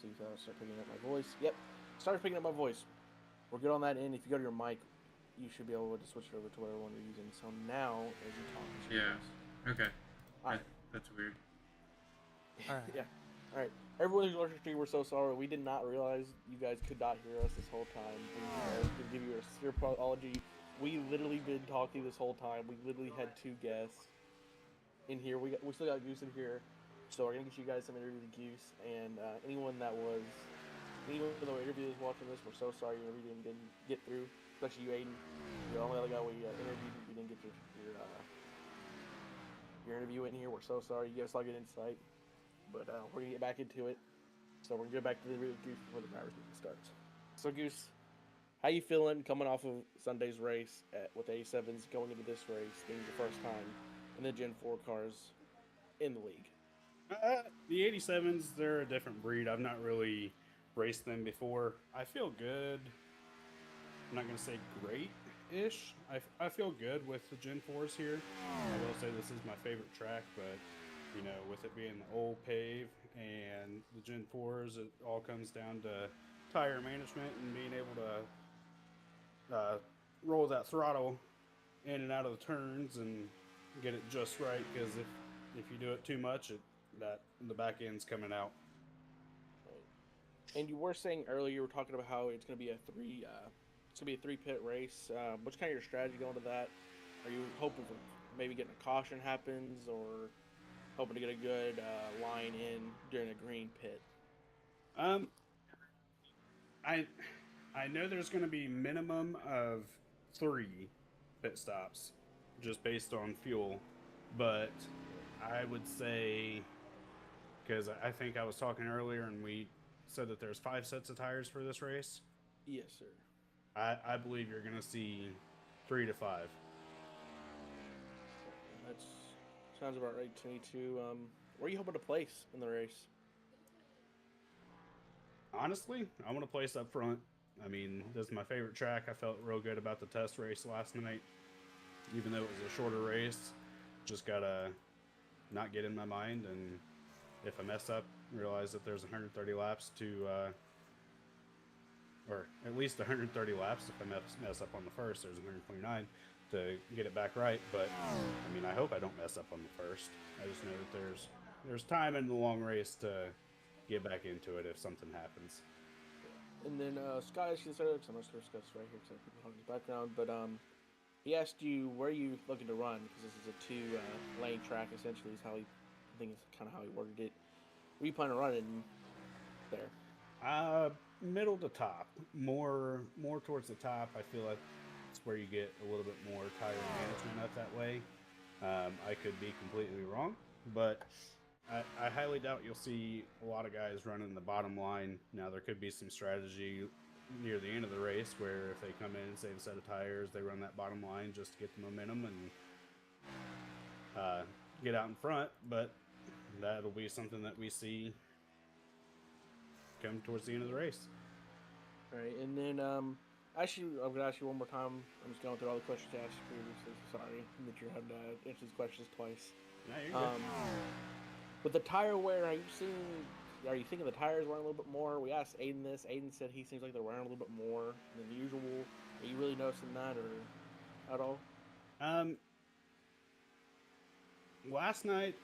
See if I start picking up my voice. Yep, started picking up my voice. We're good on that end. If you go to your mic, you should be able to switch it over to whatever one you're using. So now, as you talk, you should hear Yeah. us. Okay. All right. That's weird. All right. Yeah. All right. Everyone who's watching the stream, we're so sorry. We did not realize you guys could not hear us this whole time. We give you a sincere apology. We literally been talking this whole time. We literally had two guests in here. We still got Goose in here, so we're gonna get you guys some interview with Goose and anyone that was anyone that we interviewed is watching this. We're so sorry we didn't get through, especially you, Aiden. You're the only other guy we interviewed. We didn't get your interview in here. We're so sorry. You gave us all good insight, but we're gonna get back into it. So we're gonna go back to the interview with Goose before the drivers meeting starts. So Goose, how you feeling coming off of Sunday's race with the A7s going into this race being the first time in the Gen 4 cars in the league? The 87s, they're a different breed. I've not really raced them before. I feel good. I'm not going to say great-ish. I feel good with the Gen 4s here. I will say this is my favorite track, but, you know, with it being the old pave and the Gen 4s, it all comes down to tire management and being able to roll that throttle in and out of the turns and get it just right, because if you do it too much, that the back end's coming out. Right. And you were saying earlier, you were talking about how it's going to be a three pit race. What's kind of your strategy going to that? Are you hoping for maybe getting a caution happens, or hoping to get a good line in during a green pit? Um, I I know there's going to be minimum of 3 pit stops, just based on fuel, but I would say, because I think I was talking earlier and we said that there's 5 sets of tires for this race. Yes, sir. I believe you're going to see 3 to 5. That sounds about right to me too. Where are you hoping to place in the race? Honestly, I want to place up front. I mean, this is my favorite track. I felt real good about the test race last night, even though it was a shorter race. Just gotta not get in my mind, and if I mess up, realize that there's 130 laps or at least 130 laps. If I mess up on the first, there's 129 to get it back right. But I mean, I hope I don't mess up on the first. I just know that there's time in the long race to get back into it if something happens. And then Scott asked you this earlier, because I'm not sure Scott's right here because I people on his background, but he asked you where you looking to run, because this is a two lane track essentially. Is how I think is kind of how he worded it. Where you plan on running there? Middle to top, more towards the top. I feel like it's where you get a little bit more tire management up that way. I could be completely wrong, but I highly doubt you'll see a lot of guys running the bottom line. Now, there could be some strategy near the end of the race where if they come in and save a set of tires, they run that bottom line just to get the momentum and get out in front. But that'll be something that we see come towards the end of the race. All right, and then actually, I'm gonna ask you one more time. I'm just going through all the questions I asked you previously. Sorry that you're having to answer these questions twice. No, you're good. With the tire wear, are you thinking the tires wearing a little bit more? We asked Aiden this. Aiden said he seems like they're wearing a little bit more than usual. Are you really noticing that, or at all? Um, Last night,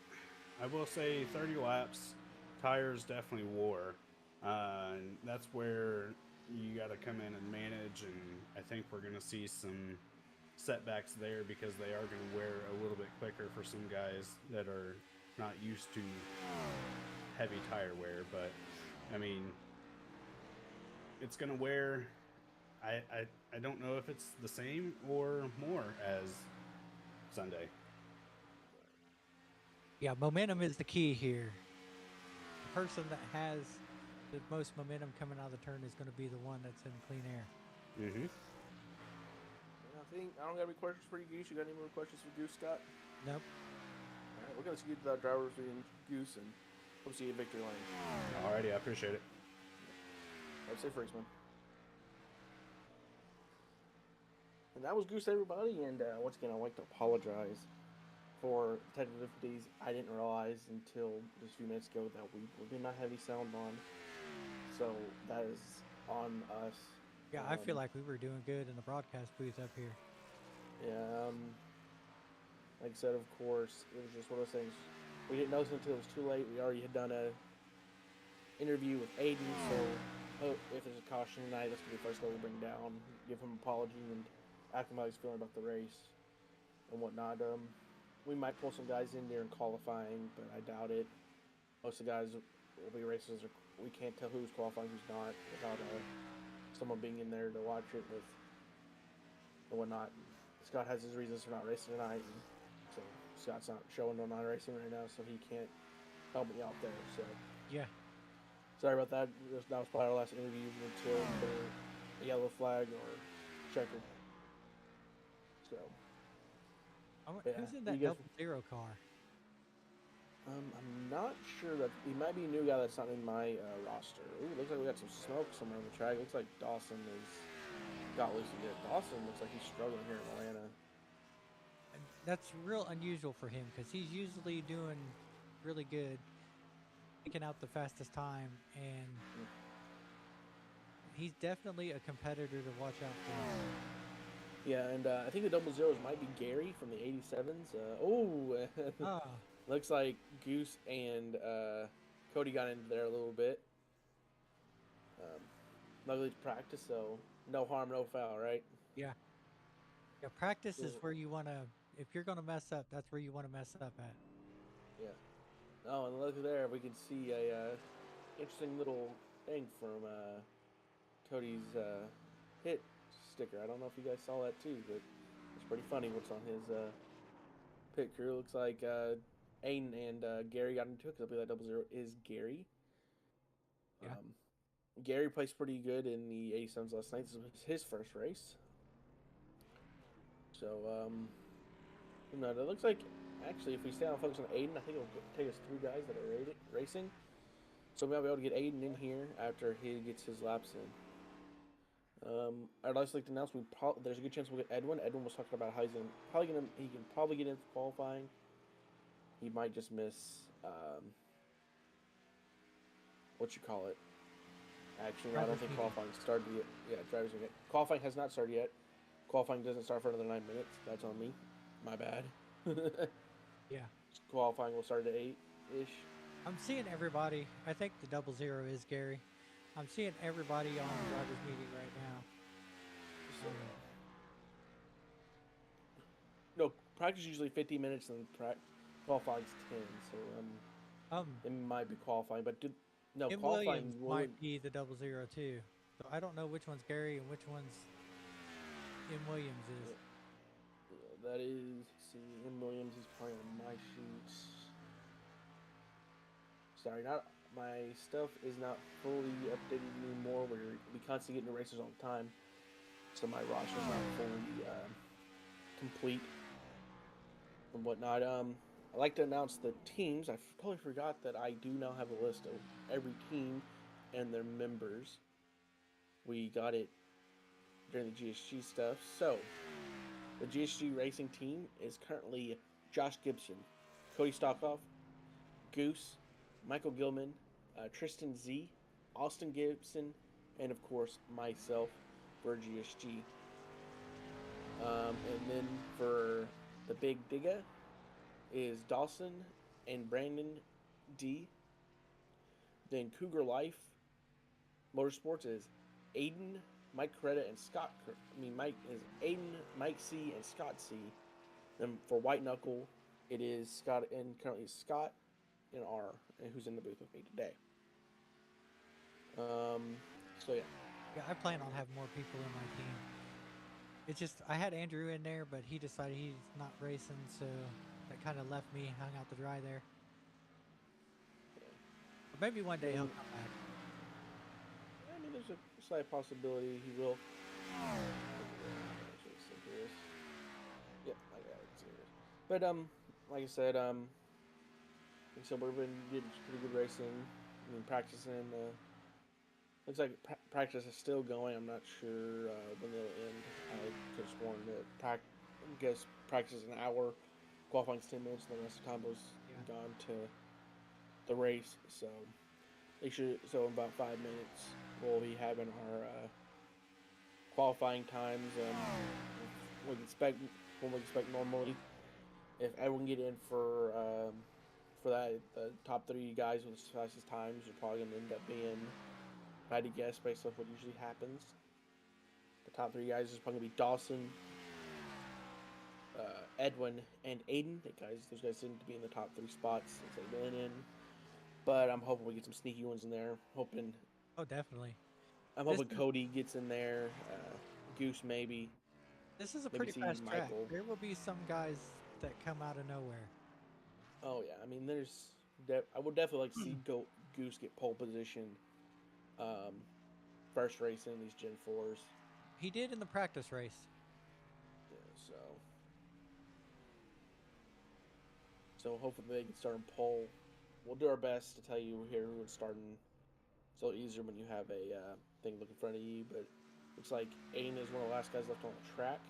I will say 30 laps, tires definitely wore. And that's where you got to come in and manage. And I think we're going to see some setbacks there, because they are going to wear a little bit quicker for some guys that are not used to heavy tire wear. But I mean, it's going to wear. I don't know if it's the same or more as Sunday. Yeah, momentum is the key here. The person that has the most momentum coming out of the turn is going to be the one that's in clean air. Mm-hmm. I don't got any questions for you, Goose. You got any more questions for Goose, Scott? Nope. All right, we're gonna see the drivers being Goose, and we'll see you in victory lane. Alrighty, I appreciate it. I'd say Freeman. And that was Goose, everybody. And once again, I'd like to apologize for technical difficulties. I didn't realize until just a few minutes ago that we did not have any sound on. So that is on us. Yeah, I feel like we were doing good in the broadcast booth up here. Yeah, like I said, of course, it was just one of those things. We didn't notice until it was too late. We already had done a interview with Aiden, so if there's a caution tonight, that's gonna be the first guy we bring down. Give him an apology and ask him how he's feeling about the race and whatnot. We might pull some guys in there in qualifying, but I doubt it. Most of the guys will be racers. We can't tell who's qualifying, who's not, without someone being in there to watch it with and whatnot. Scott has his reasons for not racing tonight, and so Scott's not showing no non-racing right now, so he can't help me out there. So Yeah. sorry about that. That was probably our last interview until the yellow flag or checkered. So yeah, Who's in that you guys, 00 car? I'm not sure that he might be a new guy that's not in my roster. Ooh, looks like we got some smoke somewhere on the track. Looks like Dawson is got loose again. Dawson looks like he's struggling here in Atlanta. And that's real unusual for him because he's usually doing really good, picking out the fastest time, and he's definitely a competitor to watch out for. Yeah, and I think the 00s might be Gary from the 87s. Ah, Looks like Goose and Cody got into there a little bit. Luckily to practice, so no harm, no foul, right? yeah. Yeah, practice is Cool. where you want to, if you're going to mess up, that's where you want to mess up at. Yeah. Oh, and look there, we can see a interesting little thing from Cody's hit sticker. I don't know if you guys saw that too, but it's pretty funny what's on his pit crew. Looks like Aiden and Gary got into it because I believe that 00 is Gary. Yeah. Gary placed pretty good in the 87s last night. This was his first race. So, no, it looks like, actually, if we stay on focus on Aiden, I think it'll take us 3 guys that are racing. So we'll be able to get Aiden in here after he gets his laps in. I'd also like to announce there's a good chance we'll get Edwin. Edwin was talking about how he can probably get in for qualifying. He might just miss, what you call it. Actually, I don't think qualifying started yet. Yeah, drivers meeting. Qualifying has not started yet. Qualifying doesn't start for another 9 minutes. That's on me. My bad. Yeah. Qualifying will start at 8-ish. I'm seeing everybody. I think the 00 is Gary. I'm seeing everybody on the drivers meeting right now. So, no, practice is usually 50 minutes and qualifying's 10. So it might be qualifying, but no, Tim qualifying Williams might be the 00 too. So I don't know which one's Gary and which one's M. Williams is. Yeah, that is, let's see, M. Williams is probably on my sheets. Sorry, my stuff is not fully updated anymore. We constantly get new racers all the time, so my roster's not fully complete and whatnot. I'd like to announce the teams. I totally forgot that I do now have a list of every team and their members. We got it during the GSG stuff. So, the GSG racing team is currently Josh Gibson, Cody Stockoff, Goose, Michael Gilman, Tristan Z, Austin Gibson, and of course myself for GSG. And then for the Big Digga is Dawson and Brandon D. Then Cougar Life Motorsports is Aiden, Mike Coretta, and Scott. Mike is Aiden, Mike C, and Scott C. Then for White Knuckle, it is Scott, and currently Scott and R, and who's in the booth with me today. So yeah. Yeah, I plan on having more people in my team. It's just I had Andrew in there, but he decided he's not racing, so that kind of left me hung out to dry there. But maybe one day he'll come back. I mean, there's a slight possibility he will. Yep, I got it. But like I said, we've been getting pretty good racing. I mean, practicing. Looks like practice is still going. I'm not sure when they'll end. I could have sworn that practice is an hour, qualifying's 10 minutes, and the rest of the time was gone to the race. So They should. So in about 5 minutes, we'll be having our qualifying times. We expect what we expect normally. If everyone get in for that, the top three guys with the fastest times are probably going to end up being, if I had to guess based off what usually happens, the top three guys is probably going to be Dawson, Edwin, and Aiden. Those guys seem to be in the top three spots since they've been in. But I'm hoping we get some sneaky ones in there. Oh, definitely. I'm This hoping is Cody gets in there. Goose maybe. this is a Maybe pretty see fast track. Michael. There will be some guys that come out of nowhere. Oh yeah, I mean I would definitely like to see Goose get pole position. Um, First race in these Gen 4s. He did in the practice race. Yeah, so hopefully they can start in pole. We'll do our best to tell you here who's starting. It's a little easier when you have a thing look in front of you, but looks like Aiden is one of the last guys left on the track.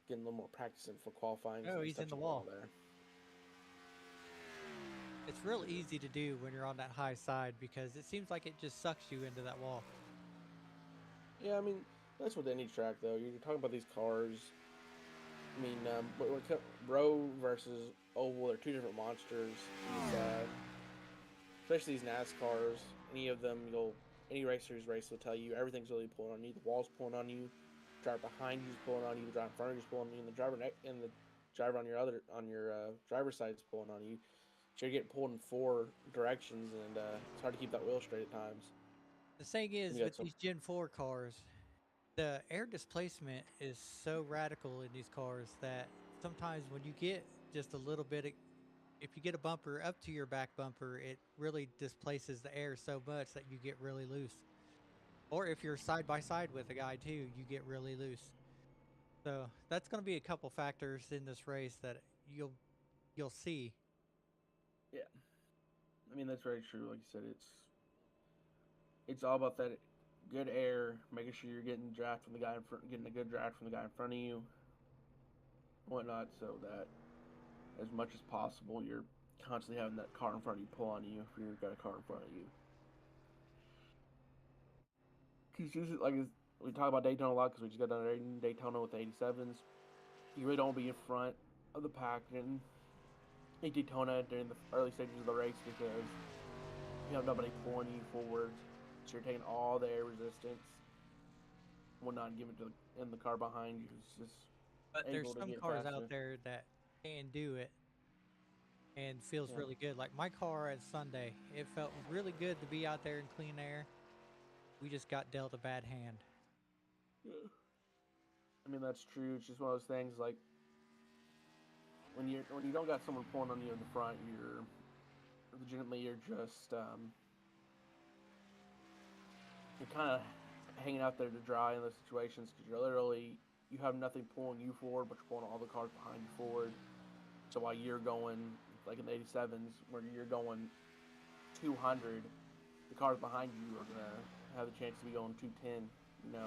Getting a little more practice in for qualifying. Oh, So he's in the touching wall there. It's real easy to do when you're on that high side because it seems like it just sucks you into that wall. Yeah, I mean that's with any track though. You're talking about these cars. I mean, Bro versus Oval are two different monsters. Especially these NASCARs. Any racers race will tell you everything's really pulling on you. The wall's pulling on you. The driver behind you is pulling on you. The driver in front of you is pulling on you. And the driver on your driver's side is pulling on you. So you're getting pulled in four directions, and it's hard to keep that wheel straight at times. The thing is, You got with some. these Gen 4 cars, the air displacement is so radical in these cars that sometimes when you get just a little bit, if you get a bumper up to your back bumper, it really displaces the air so much that you get really loose. Or if you're side by side with a guy too, you get really loose. So that's going to be a couple factors in this race that you'll see. Yeah, I mean that's very true. Like you said, it's all about that good air, making sure you're getting draft from the guy in front, getting a good draft from the guy in front of you, whatnot, so that as much as possible you're constantly having that car in front of you pull on you if you've got a car in front of you. Because usually, we talk about Daytona a lot because we just got done Daytona with the 87s. You really don't be in front of the pack in Daytona during the early stages of the race because you have nobody pulling you forward. So you're taking all the air resistance, not giving to in the car behind you. It's just But there's able to some get cars out faster. there that can do it and feels Yeah. really good. Like my car at Sunday, it felt really good to be out there in clean air. We just got dealt a bad hand. Yeah. I mean that's true. It's just one of those things like when you don't got someone pulling on you in the front, you're just you're kind of hanging out there to dry in those situations because you have nothing pulling you forward, but you're pulling all the cars behind you forward. So while you're going like in the 87s, where you're going 200, the cars behind you are gonna have the chance to be going 210. So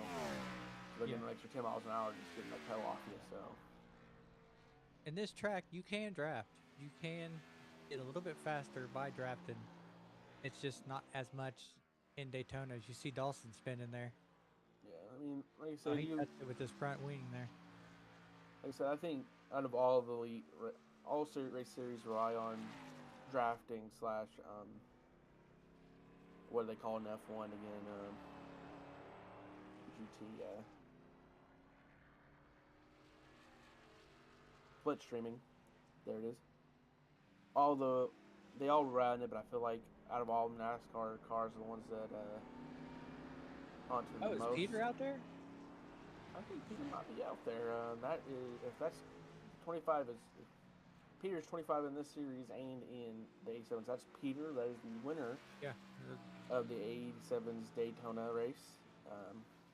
they're Yeah. getting an extra 10 miles an hour just getting that pedal off you. So In this track, you can draft. You can get a little bit faster by drafting. It's just not as much in Daytona as you see Dawson spinning there. yeah, I mean, Oh, he touched it with his front wing there. like I said, I think out of all of the race series rely on drafting slash what do they call an F1 again? GT, split streaming. There it is. They all run it, but I feel like out of all NASCAR cars, are the ones that onto Oh, the is most. Peter out there? I think Peter might be out there. That is if that's 25 is if Peter's 25 in this series and in the 87s. That's Peter. That is the winner Yeah. of the 87s Daytona race.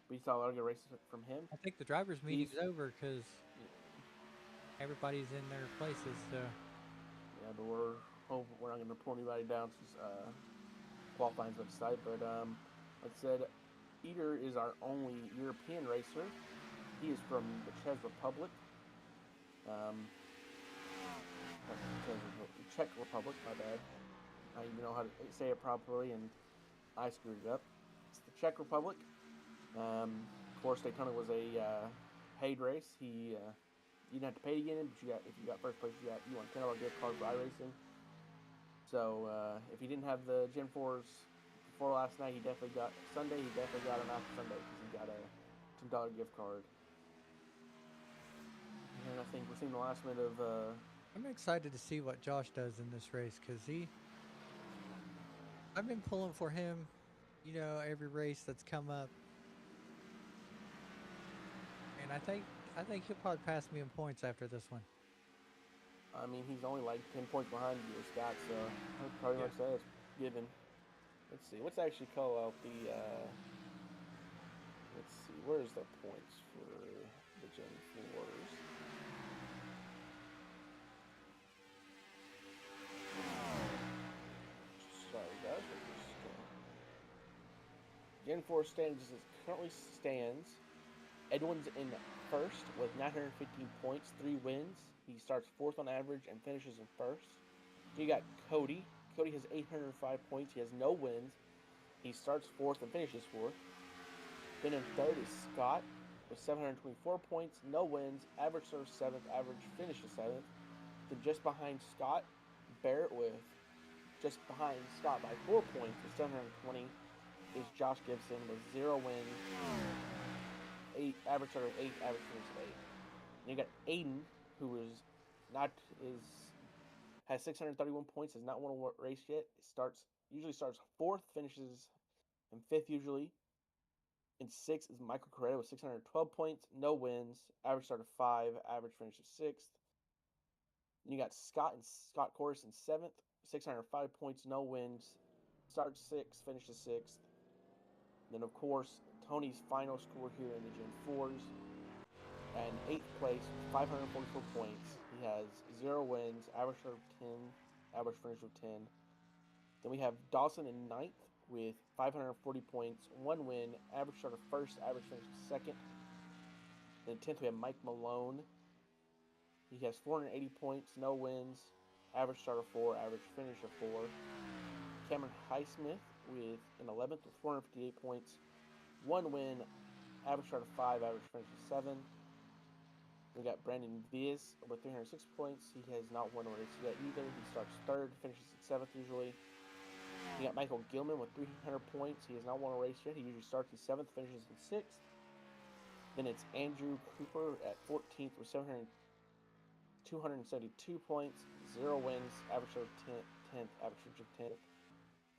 We saw a lot of good races from him. I think the drivers' He's meeting's over because everybody's in their places. So yeah, but we're not going to pull anybody down since qualifying's about to start. But like I said, Peter is our only European racer. He is from the Czech Republic. Czech Republic, my bad. I even know how to say it properly, and I screwed it up. It's the Czech Republic. Of course, Daytona was a paid race. You didn't have to pay to get in, but if you got first place, you won $10 gift card for iRacing. So if he didn't have the Gen 4s before last night, he definitely got Sunday. He definitely got an after Sunday because he got a $10 gift card. And I think we're seeing the last minute of. I'm excited to see what Josh does in this race because I've been pulling for him, every race that's come up, and I think he'll probably pass me in points after this one. I mean, he's only like 10 points behind you, Scott. So I'd probably much say it's given. Let's see. Let's actually call out the. Let's see. Where's the points for the Gen 4s? Sorry, guys. Gen 4 standings currently stands. Edwin's in first with 915 points, 3 wins. He starts fourth on average and finishes in first. You got Cody. Cody has 805 points. He has no wins. He starts fourth and finishes fourth. Then in third is Scott with 724 points, no wins. Average starts seventh, average finishes seventh. Then just behind Scott, Barrett with just behind Scott by 4 points with 720 is Josh Gibson with 0 wins. Average start of 8, average finish of 8. And you got Aiden, who has 631 points, has not won a race yet. Usually starts fourth, finishes in fifth usually. In sixth is Michael Correa with 612 points, no wins, average start of 5, average finish of sixth. Then you got Scott Corus in seventh, 605 points, no wins, starts sixth, finishes sixth. Then of course Tony's final score here in the Gen 4s. And 8th place, 544 points. He has 0 wins, average start of 10, average finish of 10. Then we have Dawson in 9th with 540 points, 1 win, average start of 1st, average finish of 2nd. Then 10th we have Mike Malone. He has 480 points, no wins, average start of 4, average finish of 4. Cameron Highsmith in 11th with 458 points, 1 win, average start of 5, average finish of 7. We got Brandon Viz with 306 points. He has not won a race yet either. He starts third, finishes in 7th usually. You got Michael Gilman with 300 points. He has not won a race yet. He usually starts in 7th, finishes in 6th. Then it's Andrew Cooper at 14th with 272 points, 0 wins, average start of 10th, average finish of 10th.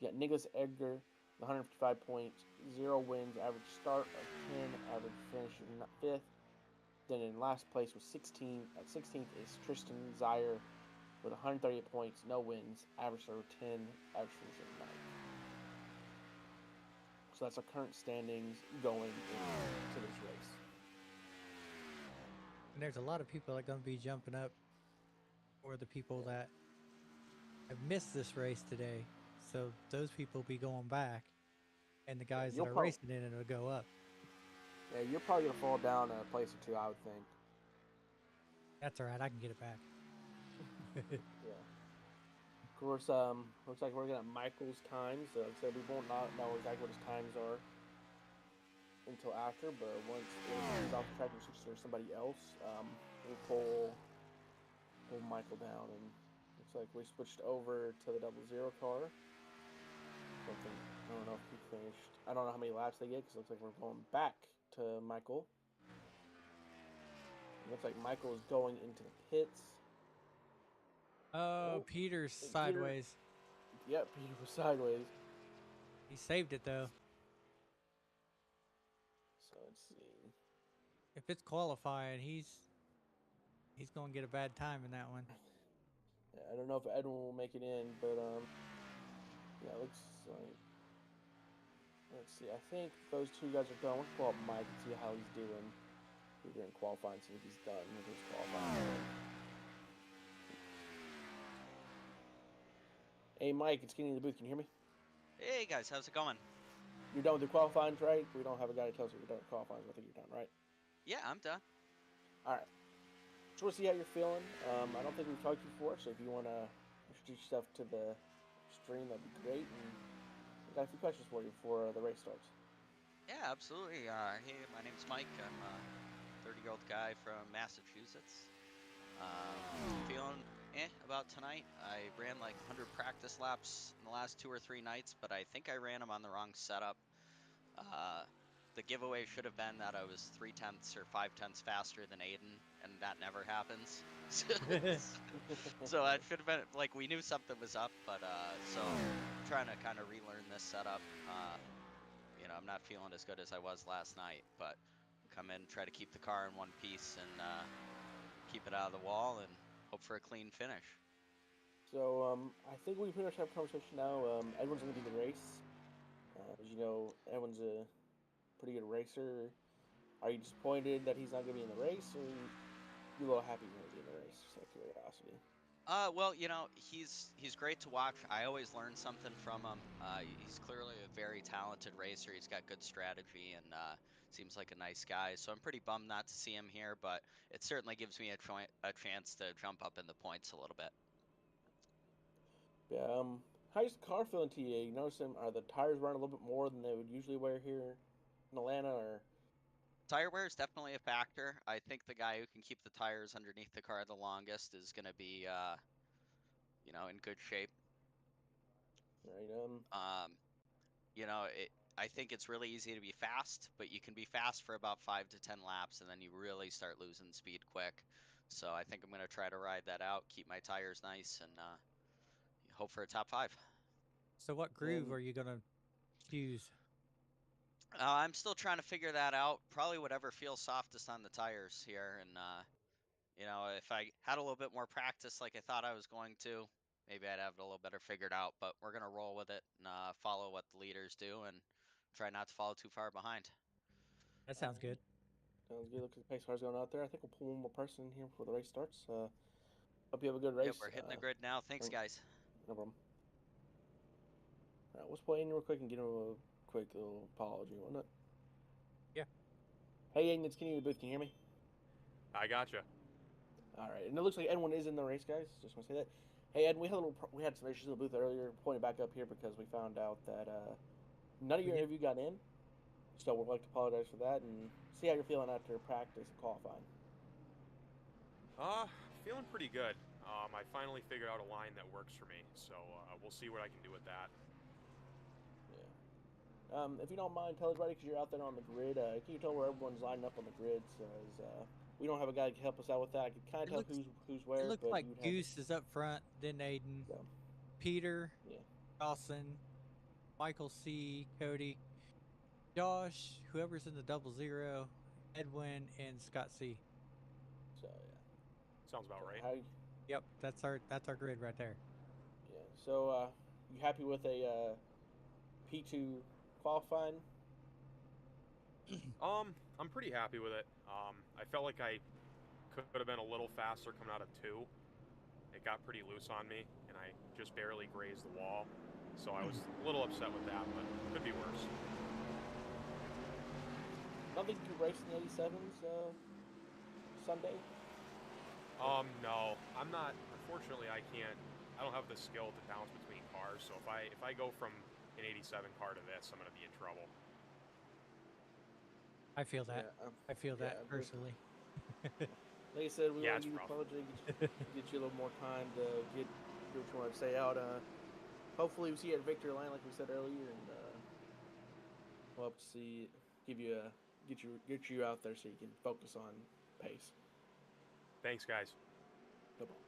You got Nicholas Edgar, 155 points, 0 wins, average start of 10, average finish of 5th. Then in last place with 16, at 16th is Tristan Zaire with 138 points, no wins, average start of 10, average finish of 9. So that's our current standings going into this race. And there's a lot of people that are going to be jumping up for the people that have missed this race today. So those people will be going back, and the guys that are racing in it will go up. Yeah, you're probably going to fall down a place or two, I would think. That's all right. I can get it back. Yeah. Of course, looks like we're going to have Michael's times. Like I said, we won't know exactly what his times are until after, but once he's off the track and switches to somebody else, we'll pull Michael down. And looks like we switched over to the 00 car. I don't know if he finished. I don't know how many laps they get because it looks like we're going back to Michael. It looks like Michael is going into the pits. Oh, Peter's sideways. Yep, Peter was sideways. He saved it though. So let's see. If it's qualifying, he's gonna get a bad time in that one. Yeah, I don't know if Edwin will make it in, but yeah, it looks like. Let's see. I think those two guys are done. We'll pull up Mike and see how he's doing. During qualifying, see if he's done with his qualifying. Hey, Mike, it's Kenny in the booth. Can you hear me? Hey guys, how's it going? You're done with the qualifying, right? We don't have a guy to tell us if you're done with qualifying. I think you're done, right? Yeah, I'm done. All right. Just want to see how you're feeling. I don't think we've talked to you before, so if you want to introduce yourself to the stream, that'd be great. And I got a few questions for you before the race starts. Yeah, absolutely. Hey, my name's Mike. I'm a 30-year-old guy from Massachusetts. Feeling about tonight. I ran like 100 practice laps in the last 2 or 3 nights, but I think I ran them on the wrong setup. The giveaway should have been that I was 3/10 or 5/10 faster than Aiden, and that never happens. So that should have been like we knew something was up, but so trying to kind of relearn this setup. I'm not feeling as good as I was last night, but come in, try to keep the car in one piece and keep it out of the wall and hope for a clean finish. So I think we pretty much have a conversation now. Edwin's going to be the race. As you know, Edwin's a pretty good racer. Are you disappointed that he's not going to be in the race, or you a little happy he's going to be in the race? Just out of curiosity. Well, he's great to watch. I always learn something from him. He's clearly a very talented racer. He's got good strategy and seems like a nice guy. So I'm pretty bummed not to see him here, but it certainly gives me a chance to jump up in the points a little bit. Yeah. How's the car feeling to you? You notice are the tires running a little bit more than they would usually wear here in Atlanta, or? Tire wear is definitely a factor. I think the guy who can keep the tires underneath the car the longest is going to be, in good shape. Right. Um, I think it's really easy to be fast, but you can be fast for about 5 to 10 laps, and then you really start losing speed quick. So I think I'm going to try to ride that out, keep my tires nice, and hope for a top 5. So what groove And are you gonna choose? I'm still trying to figure that out. Probably whatever feels softest on the tires here, and if I had a little bit more practice like I thought I was going to, maybe I'd have it a little better figured out. But we're gonna roll with it and follow what the leaders do and try not to fall too far behind. That all sounds right, good. sounds good. Looks like the pace car's going out there. I think we'll pull one more person in here before the race starts. Hope you have a good Yep, race. we're hitting the grid now. Thanks, guys. No problem. All right, let's play in real quick and get him a quick little apology, won't it? Yeah. Hey, Aiden, it's Kenny in the booth. Can you hear me? I gotcha. All right, and it looks like Edwin is in the race, guys. Just want to say that. Hey, Ed, we had some issues in the booth earlier. Pointed back up here because we found out that none of your interview got in. So we'd like to apologize for that and see how you're feeling after practice and qualifying. Feeling pretty good. I finally figured out a line that works for me, so we'll see what I can do with that. Yeah. If you don't mind, tell everybody because you're out there on the grid. Can you tell where everyone's lining up on the grid? So we don't have a guy to help us out with that. I can kind of tell who's It where, looks but like you'd have. Goose is up front, then Aiden, Yeah. Peter, Yeah. Dawson, Michael C, Cody, Josh, whoever's in the 00, Edwin, and Scott C. So yeah. Sounds about right. Yep, that's our grid right there. Yeah. So you happy with a P2 qualifying? I'm pretty happy with it. I felt like I could have been a little faster coming out of 2. It got pretty loose on me, and I just barely grazed the wall. So I was a little upset with that, but could be worse. I don't think you could race in the 87s Sunday. No, I'm not. Unfortunately, I can't. I don't have the skill to bounce between cars. So if I go from an 87 car to this, I'm gonna be in trouble. I feel that. Yeah, I feel yeah, that personally. like I said, we Yeah, want to it's give you rough. apology, get you a little more time to get what you want to say out. Hopefully, we see you at Victory Line, like we said earlier, and we'll have to see, get you out there so you can focus on pace. Thanks, guys. No problem.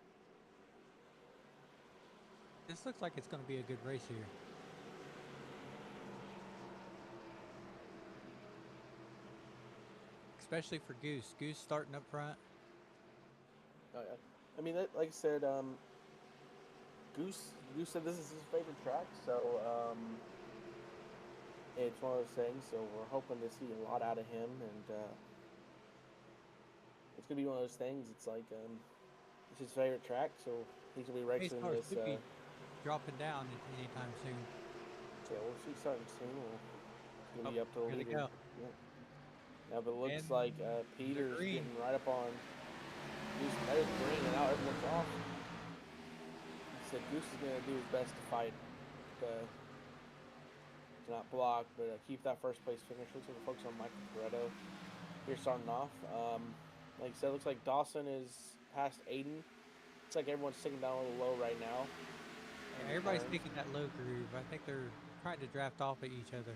This looks like it's going to be a good race here. Especially for Goose. Goose starting up front. Oh yeah, I mean, like I said, Goose said this is his favorite track, so it's one of those things. So we're hoping to see a lot out of him, and it's gonna be one of those things. It's like it's his favorite track, so he's gonna be Pace racing cars this. could be dropping down anytime soon. Yeah, we'll see starting soon. It's gonna be up to the here they leader. go. Yeah. Now, but it looks And like Peter's green. getting right up on Goose. There's green, and now everyone's off. He said Goose is gonna do his best to fight block, but keep that first place finish. Looks like we're focused on Michael Toretto here starting off. Like I said, looks like Dawson is past Aiden. Looks like everyone's sitting down a little low right now. Yeah, everybody's taking that low groove. I think they're trying to draft off at each other.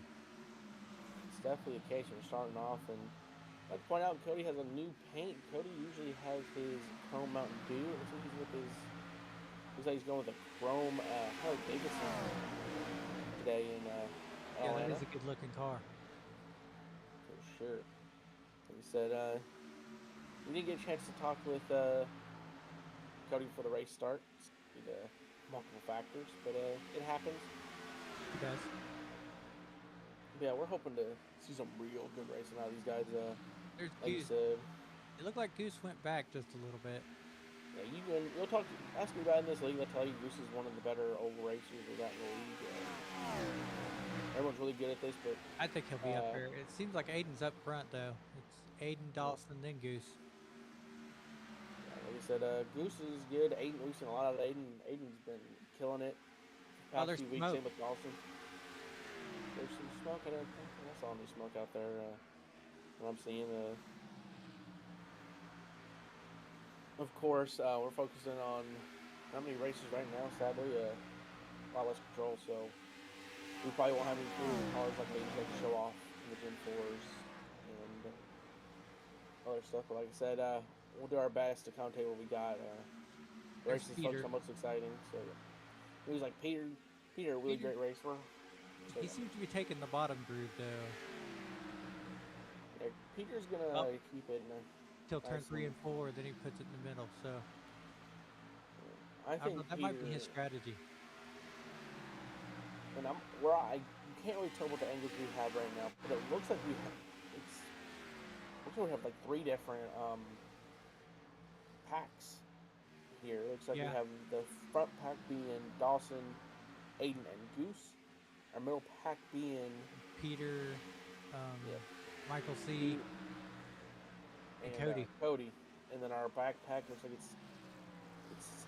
It's definitely the case. We're starting off, and I'd point out Cody has a new paint. Cody usually has his Chrome Mountain Dew. Looks like he's with his. Looks like he's going with a Chrome Harley Davidson today in Yeah, Atlanta. that is a good looking car. For sure. Like I said, we didn't get a chance to talk with Cody before the race starts due to multiple factors, but it happens. It does. Yeah, we're hoping to see some real good racing out of these guys. There's Like you Goose. said, It looked like Goose went back just a little bit. yeah, you'll ask me about in this league. I'll tell you, Goose is one of the better oval racers we got in the league. Everyone's really good at this, but I think he'll be up there. It seems like Aiden's up front though. It's Aiden, Dawson, then Goose. like I said, Goose is good. We've seen a lot of Aiden. Aiden's been killing it. Oh, Past there's few weeks, smoke. same with Dawson. There's some smoke. I saw any smoke out there. What I'm seeing. Of course, we're focusing on how many races right now. Sadly, a lot less control, so we probably won't have any cars like they usually show off in the Gen 4s and other stuff. But like I said, we'll do our best to commentate what we got. The There's race is Peter. focused on what's exciting. So it was like Peter, a really great racer. So, He seems to be taking the bottom groove though. yeah, Peter's gonna keep it. He'll turn Nice 3 and- and 4, then he puts it in the middle. So I I don't think know, that Peter, might be his strategy. and you can't really tell what the angles we have right now, but it looks like we have like 3 different packs here. It looks like Yeah. we have the front pack being Dawson, Aiden, and Goose. Our middle pack being Peter, Yep. Michael C, and Cody. Cody, and then our backpack looks like it's.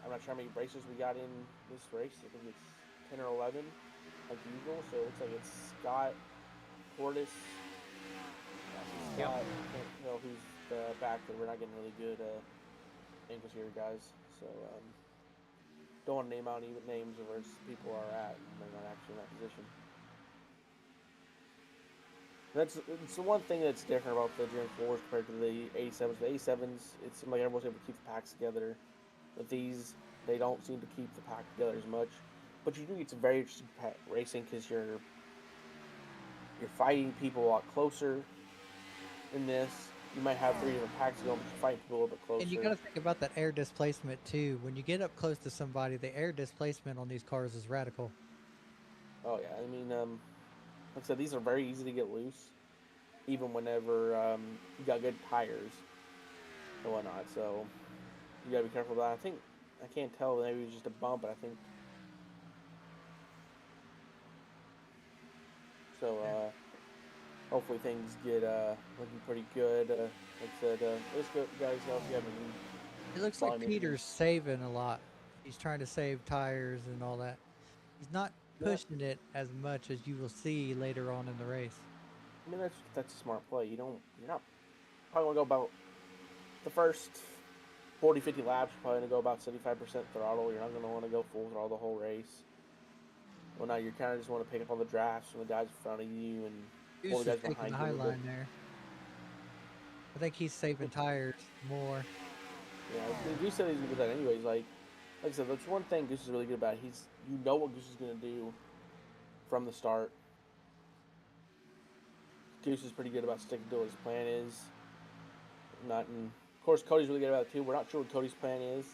I'm not sure how many racers we got in this race. I think it's 10 or 11, like usual. So it looks like it's Scott, Portis. Yep. Scott, I can't tell who's the back, but we're not getting really good angles here, guys. So don't want to name out any names of where people are at, and they're not actually in that position. It's the one thing that's different about the Gen 4s compared to the 87s. The 87s, it seems like everyone's able to keep the packs together. But these, they don't seem to keep the pack together as much. But you do get some very interesting racing because you're fighting people a lot closer in this. You might have 3 different packs going, but you're fighting people a little bit closer. And you got to think about that air displacement too. When you get up close to somebody, the air displacement on these cars is radical. Oh yeah, I mean, like I said, these are very easy to get loose, even whenever you got good tires and whatnot. So you gotta be careful of that. I can't tell. Maybe it was just a bump, but I think so. Hopefully things get looking pretty good. Like I said, let's go, guys. Know if you have any. It looks like volume Peter's issues. saving a lot. He's trying to save tires and all that. He's not pushing it as much as you will see later on in the race. I mean, that's a smart play. You're not probably gonna go about the first 40, 50 laps. You're probably gonna go about 75% throttle. You're not gonna want to go full throttle the whole race. Well, now you kind of just want to pick up on the drafts from the guys in front of you and pull Goose the is guys taking behind the you a high little bit. line there. I think he's saving tires more. Yeah, Goose said he's good at that anyways. Like I said, that's one thing Goose is really good about. You know what Goose is gonna do from the start. Goose is pretty good about sticking to what his plan is. Of course, Cody's really good about it too. We're not sure what Cody's plan is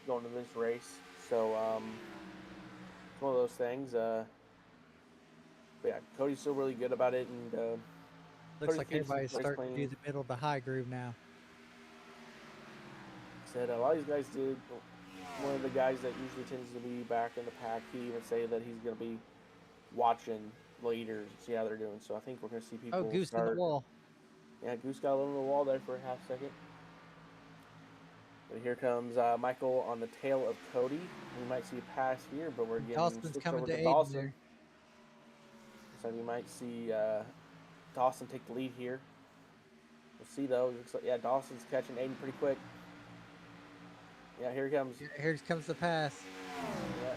going to this race, so it's one of those things. But yeah, Cody's still really good about it, and Looks Cody like keeps his everybody's race starting to do plans. the middle to high groove now. Said a lot of these guys did. One of the guys that usually tends to be back in the pack, he even say that he's going to be watching leaders and see how they're doing. So I think we're going to see people Oh, Goose start. in the wall. Yeah, Goose got a little in the wall there for a half second. But here comes Michael on the tail of Cody. We might see a pass here, but we're getting Dawson's switched coming over to to Aiden Dawson. there. So we might see Dawson take the lead here. We'll see though. Looks like, yeah, Dawson's catching Aiden pretty quick. Yeah, here he comes. Here comes the pass. Yeah.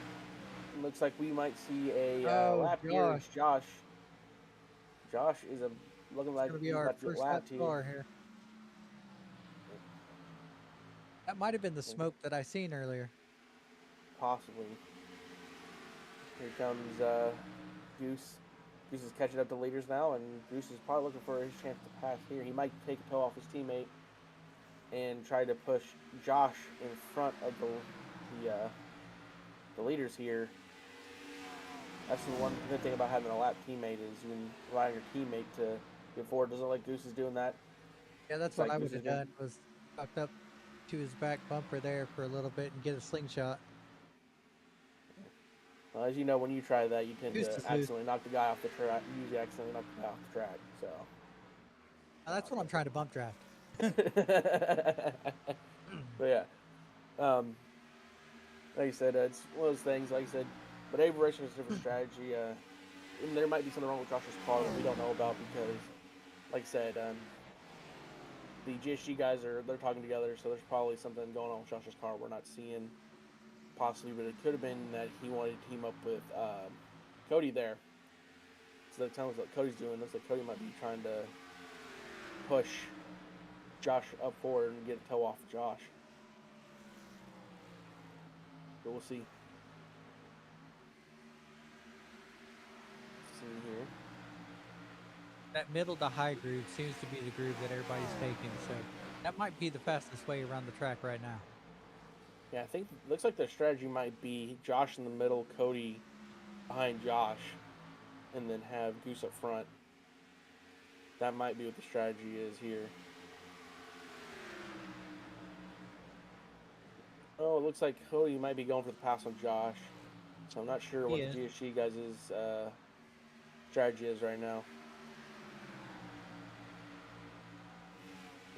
Looks like we might see a lap here. Josh. It's Josh. Josh is looking like It's going to be he's our about to get first lap lapped here. car here. That might have been the smoke that I seen earlier. Possibly. Here comes Goose. Goose is catching up to leaders now, and Goose is probably looking for his chance to pass here. He might take a toe off his teammate and try to push Josh in front of the leaders here. That's the one good thing about having a lap teammate is you can rely on your teammate to get forward. Doesn't look like Goose is doing that. Yeah, that's Looks what like I Goose would have is doing- done, was tucked up to his back bumper there for a little bit and get a slingshot. Well, as you know, when you try that, you tend Goose to is loose. accidentally knock the guy off the track. You usually accidentally knock the guy off the track. So. Now, that's what I'm trying to bump draft. But yeah, like I said, it's one of those things. Like I said, but every racer has a different strategy. And there might be something wrong with Josh's car that we don't know about because, like I said, the GSG guys they're talking together, so there's probably something going on with Josh's car we're not seeing. Possibly, but it could have been that he wanted to team up with Cody there. So that sounds like Cody's doing. Looks like Cody might be trying to push Josh up forward and get a toe off of Josh. But we'll see. Let's see here. That middle to high groove seems to be the groove that everybody's taking, so that might be the fastest way around the track right now. Yeah, I think looks like their strategy might be Josh in the middle, Cody behind Josh, and then have Goose up front. That might be what the strategy is here. Oh, it looks like Cody might be going for the pass on Josh. So I'm not sure what the GSG guys' strategy is right now.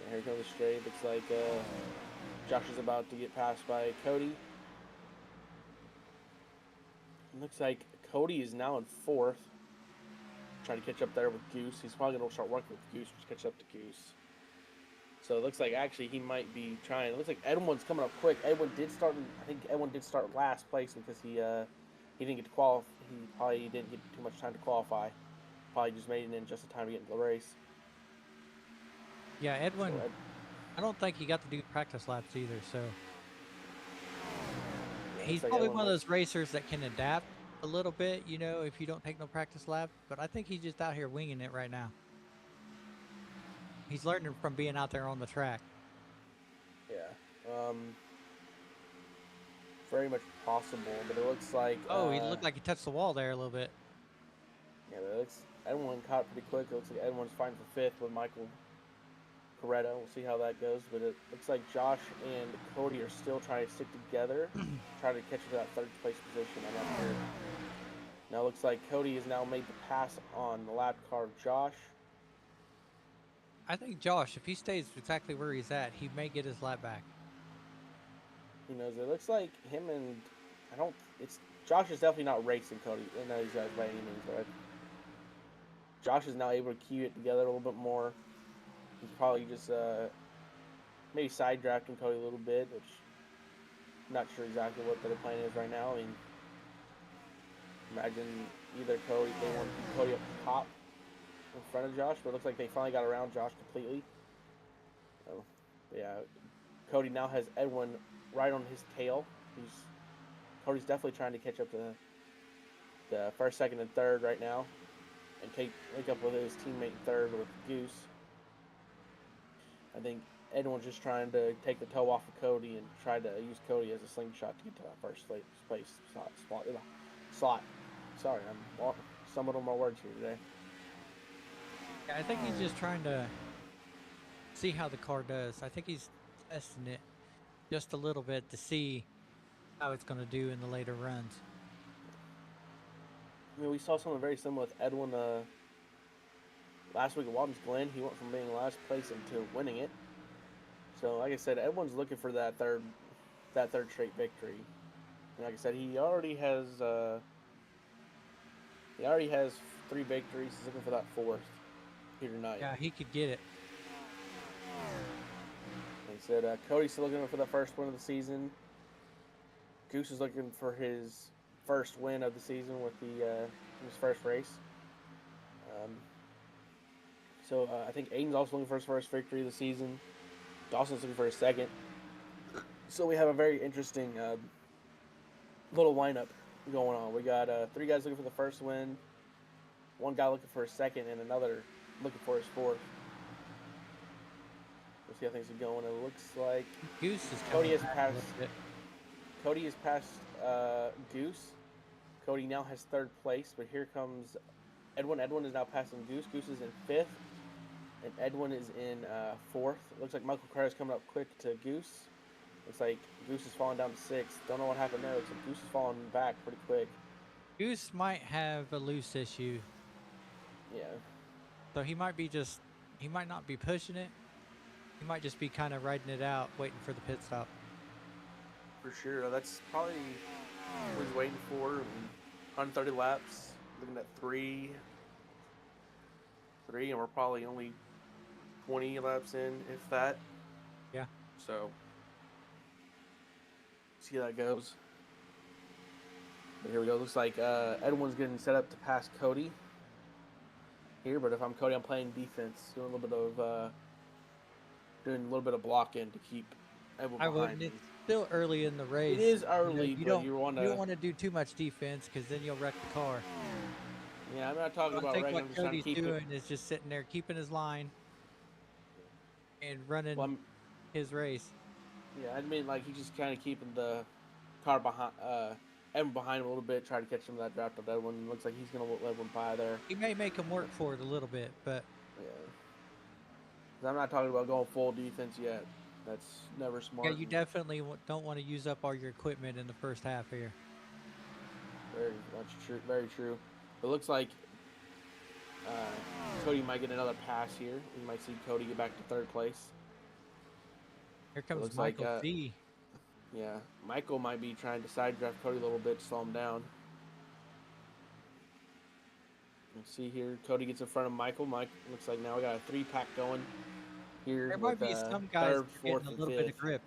Yeah, here comes the straight. Looks like Josh is about to get passed by Cody. Looks like Cody is now in fourth. Trying to catch up there with Goose. He's probably going to start working with Goose to catch up to Goose. So it looks like actually he might be trying. It looks like Edwin's coming up quick. Edwin did start. I think Edwin did start last place because he didn't get to qualify. He probably didn't get too much time to qualify. Probably just made it in just in time to get into the race. Yeah, Edwin. So I don't think he got to do practice laps either. So yeah, he's looks like probably Edwin one of those racers that can adapt a little bit, you know, if you don't take no practice lap. But I think he's just out here winging it right now. He's learning from being out there on the track. Yeah. Very much possible, but it looks like. Oh, he looked like he touched the wall there a little bit. Yeah, but it looks Edwin caught pretty quick. It looks like Edwin's fighting for fifth with Michael Coretta. We'll see how that goes, but it looks like Josh and Cody are still trying to stick together, trying to catch up to that third place position. I'm not sure. Now it looks like Cody has now made the pass on the lap car of Josh. I think Josh, if he stays exactly where he's at, he may get his lap back. He knows it looks like him and Josh is definitely not racing Cody. None of these guys by any means, but Josh is now able to keep it together a little bit more. He's probably just maybe side drafting Cody a little bit, which I'm not sure exactly what their plan is right now. I mean, imagine either they want to keep Cody up the top in front of Josh, but it looks like they finally got around Josh completely. So, yeah, Cody now has Edwin right on his tail. Cody's definitely trying to catch up to the first, second, and third right now, and link up with his teammate third with Goose. I think Edwin's just trying to take the toe off of Cody and try to use Cody as a slingshot to get to that first place slot. Sorry, I'm stumbling on my words here today. Yeah, I think he's just trying to see how the car does. I think he's testing it just a little bit to see how it's going to do in the later runs. I mean, we saw something very similar with Edwin last week at Watkins Glen. He went from being last place into winning it. So, like I said, everyone's looking for that third straight victory. And like I said, he already has 3 victories. He's looking for that 4th here tonight. Yeah, he could get it. Like I said, Cody's still looking for the first win of the season. Goose is looking for his first win of the season with his first race. So I think Aiden's also looking for his first victory of the season. Dawson's looking for his second. So we have a very interesting little lineup going on. We got 3 guys looking for the first win, 1 guy looking for his second, and another looking for his 4th. We'll see how things are going. It looks like Goose is Cody coming has back a passed. little bit. Cody has passed Goose. Cody now has 3rd place, but here comes Edwin. Edwin is now passing Goose. Goose is in 5th, and Edwin is in 4th. It looks like Michael Carter's coming up quick to Goose. Looks like Goose is falling down to 6th. Don't know what happened there. Looks like Goose is falling back pretty quick. Goose might have a loose issue, Yeah. so he might not be pushing it. He might just be kind of riding it out, waiting for the pit stop. For sure. That's probably what he's waiting for. 130 laps. Looking at 3, and we're probably only 20 laps in, if that. Yeah. So, see how that goes. But here we go. Looks like Edwin's getting set up to pass Cody here. But if I'm Cody, I'm playing defense, doing a little bit of blocking to keep Edwin I behind wouldn't. me. It's still early in the race. It is early, you but you want don't want to do too much defense because then you'll wreck the car. Yeah, I'm not talking I about think wrecking. I'm what just trying to Cody's keep doing is just sitting there, keeping his line, and running Well, his race. yeah, I mean, like he's just kind of keeping the car behind, Edwin behind him a little bit, trying to catch some of that draft of Edwin. Looks like he's gonna let Edwin by there. He may make him work for it a little bit, but Yeah. 'Cause I'm not talking about going full defense yet. That's never smart. yeah, you definitely don't want to use up all your equipment in the first half here. Very much true. Very true. It looks like Cody might get another pass here. We might see Cody get back to 3rd place. Here comes looks like, Michael V. Yeah, Michael might be trying to side draft Cody a little bit to slow him down. Let's see here. Cody gets in front of Michael. Mike looks like now we got a 3-pack going here. There might with, be some guys 3rd, 4th, getting a and little 5th. bit of grip.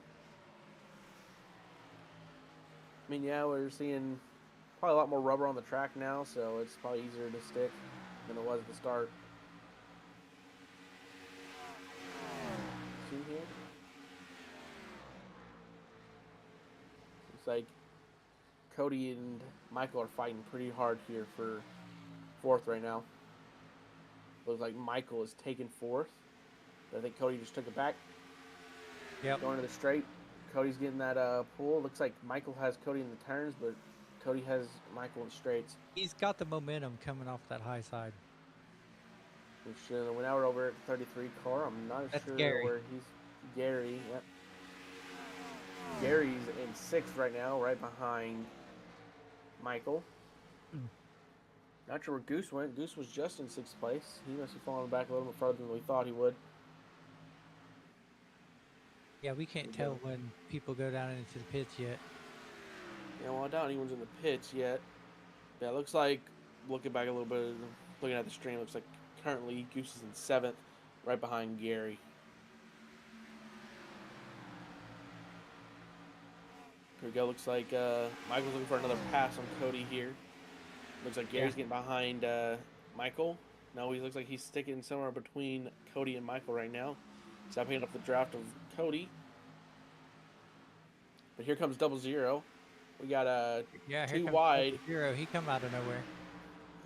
I mean, yeah, we're seeing probably a lot more rubber on the track now, so it's probably easier to stick than it was at the start. See here? Looks like Cody and Michael are fighting pretty hard here for 4th right now. Looks like Michael is taking 4th. But I think Cody just took it back. Yep. Going to the straight. Cody's getting that pull. Looks like Michael has Cody in the turns, but Cody has Michael in the straights. He's got the momentum coming off that high side. Which now we're over at the 33 car. I'm not That's sure Gary. where he's. Gary, yep. Gary's in 6th right now, right behind Michael. Not sure where Goose went. Goose was just in 6th place. He must have fallen back a little bit further than we thought he would. Yeah, we can't tell when people go down into the pits yet. Yeah, well, I doubt anyone's in the pits yet. Yeah, it looks like, looking back a little bit, looking at the stream, looks like currently Goose is in 7th, right behind Gary. Here we go. Looks like Michael's looking for another pass on Cody here. Looks like Gary's getting behind Michael. No, he looks like he's sticking somewhere between Cody and Michael right now. He's not picking up the draft of Cody. But here comes 00. We got Yeah, here 2 comes wide. Zero. He come out of nowhere.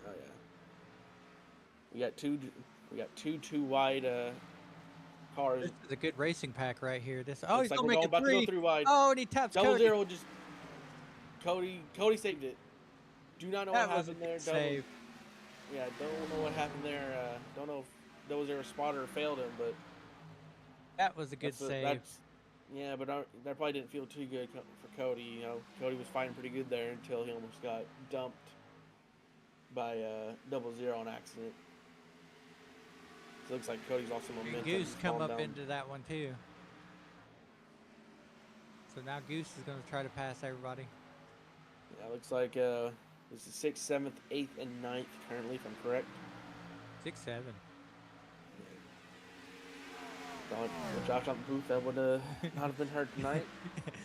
Oh yeah. We got two 2 wide cars. This is a good racing pack right here. This. Oh, Looks he's like gonna we're make going a about to go 3. 3 wide. Oh, and he taps Cody. 00 just Cody saved it. Do not know That what was a happened there. good save. Yeah, don't know what happened there. Don't know if there a spotter failed him, but That was a good save. Yeah, but that probably didn't feel too good for Cody. You know, Cody was fighting pretty good there until he almost got dumped by 00 on accident. So it looks like Cody's also momentum. Goose He's come falling up down. into that one too. So now Goose is going to try to pass everybody. Yeah, it looks like this is 6th, 7th, 8th, and 9th currently, if I'm correct. 6, 7. With Josh on the booth, that would not have been heard tonight.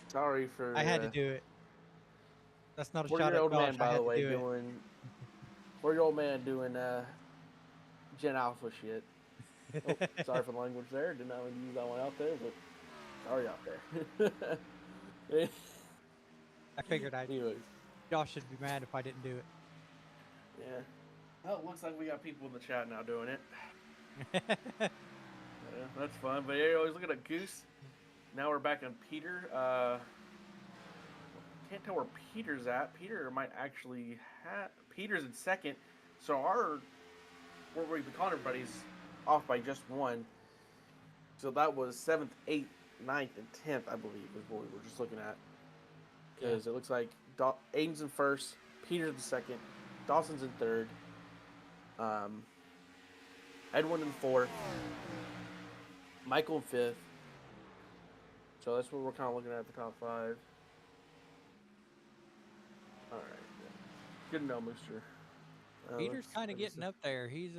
Sorry for. I had to do it. That's not a shot 4-year-old at Josh. man, by I the had way, to do it. doing 4-year-old man doing Gen Alpha shit. Oh, sorry for the language there. Did not want to use that one out there, but sorry out there. I figured Anyways, Josh should be mad if I didn't do it. yeah. Well, it looks like we got people in the chat now doing it. Yeah, that's fun. But yeah, always looking at Goose. Now we're back on Peter. Can't tell where Peter's at. Peter might actually have. Peter's in 2nd. So what we've been calling everybody's off by just 1. So that was 7th, 8th, 9th, and 10th, I believe, is what we were just looking at. Because it looks like Aiden's in 1st, Peter's in 2nd, Dawson's in 3rd, Edwin in 4th, Michael in 5th. So that's what we're kind of looking at the top 5. All right. Good to know, Mooster. Peter's kind of getting up there. He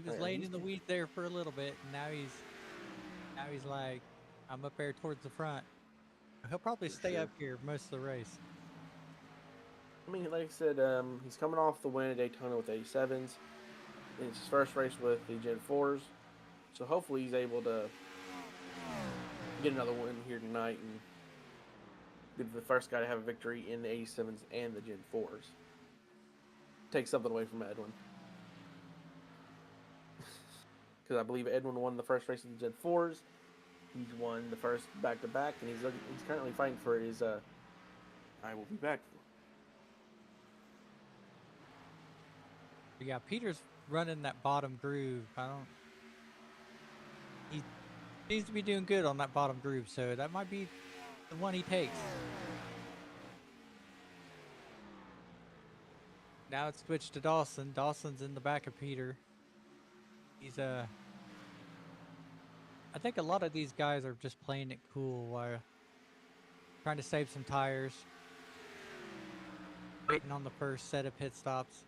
was laying in the weeds there for a little bit, and now he's like, I'm up there towards the front. He'll probably stay up here most of the race. I mean, like I said, he's coming off the win at Daytona with 87s. It's his first race with the Gen 4s. So hopefully he's able to get another win here tonight and be the first guy to have a victory in the 87s and the Gen 4s. Take something away from Edwin. Because I believe Edwin won the first race in the Gen 4s. He's won the first back-to-back, and he's currently fighting for his I will be back. Yeah, Peter's running that bottom groove. He seems to be doing good on that bottom groove, so that might be the one he takes. Now it's switched to Dawson. Dawson's in the back of Peter. He's I think a lot of these guys are just playing it cool while trying to save some tires, waiting on the first set of pit stops.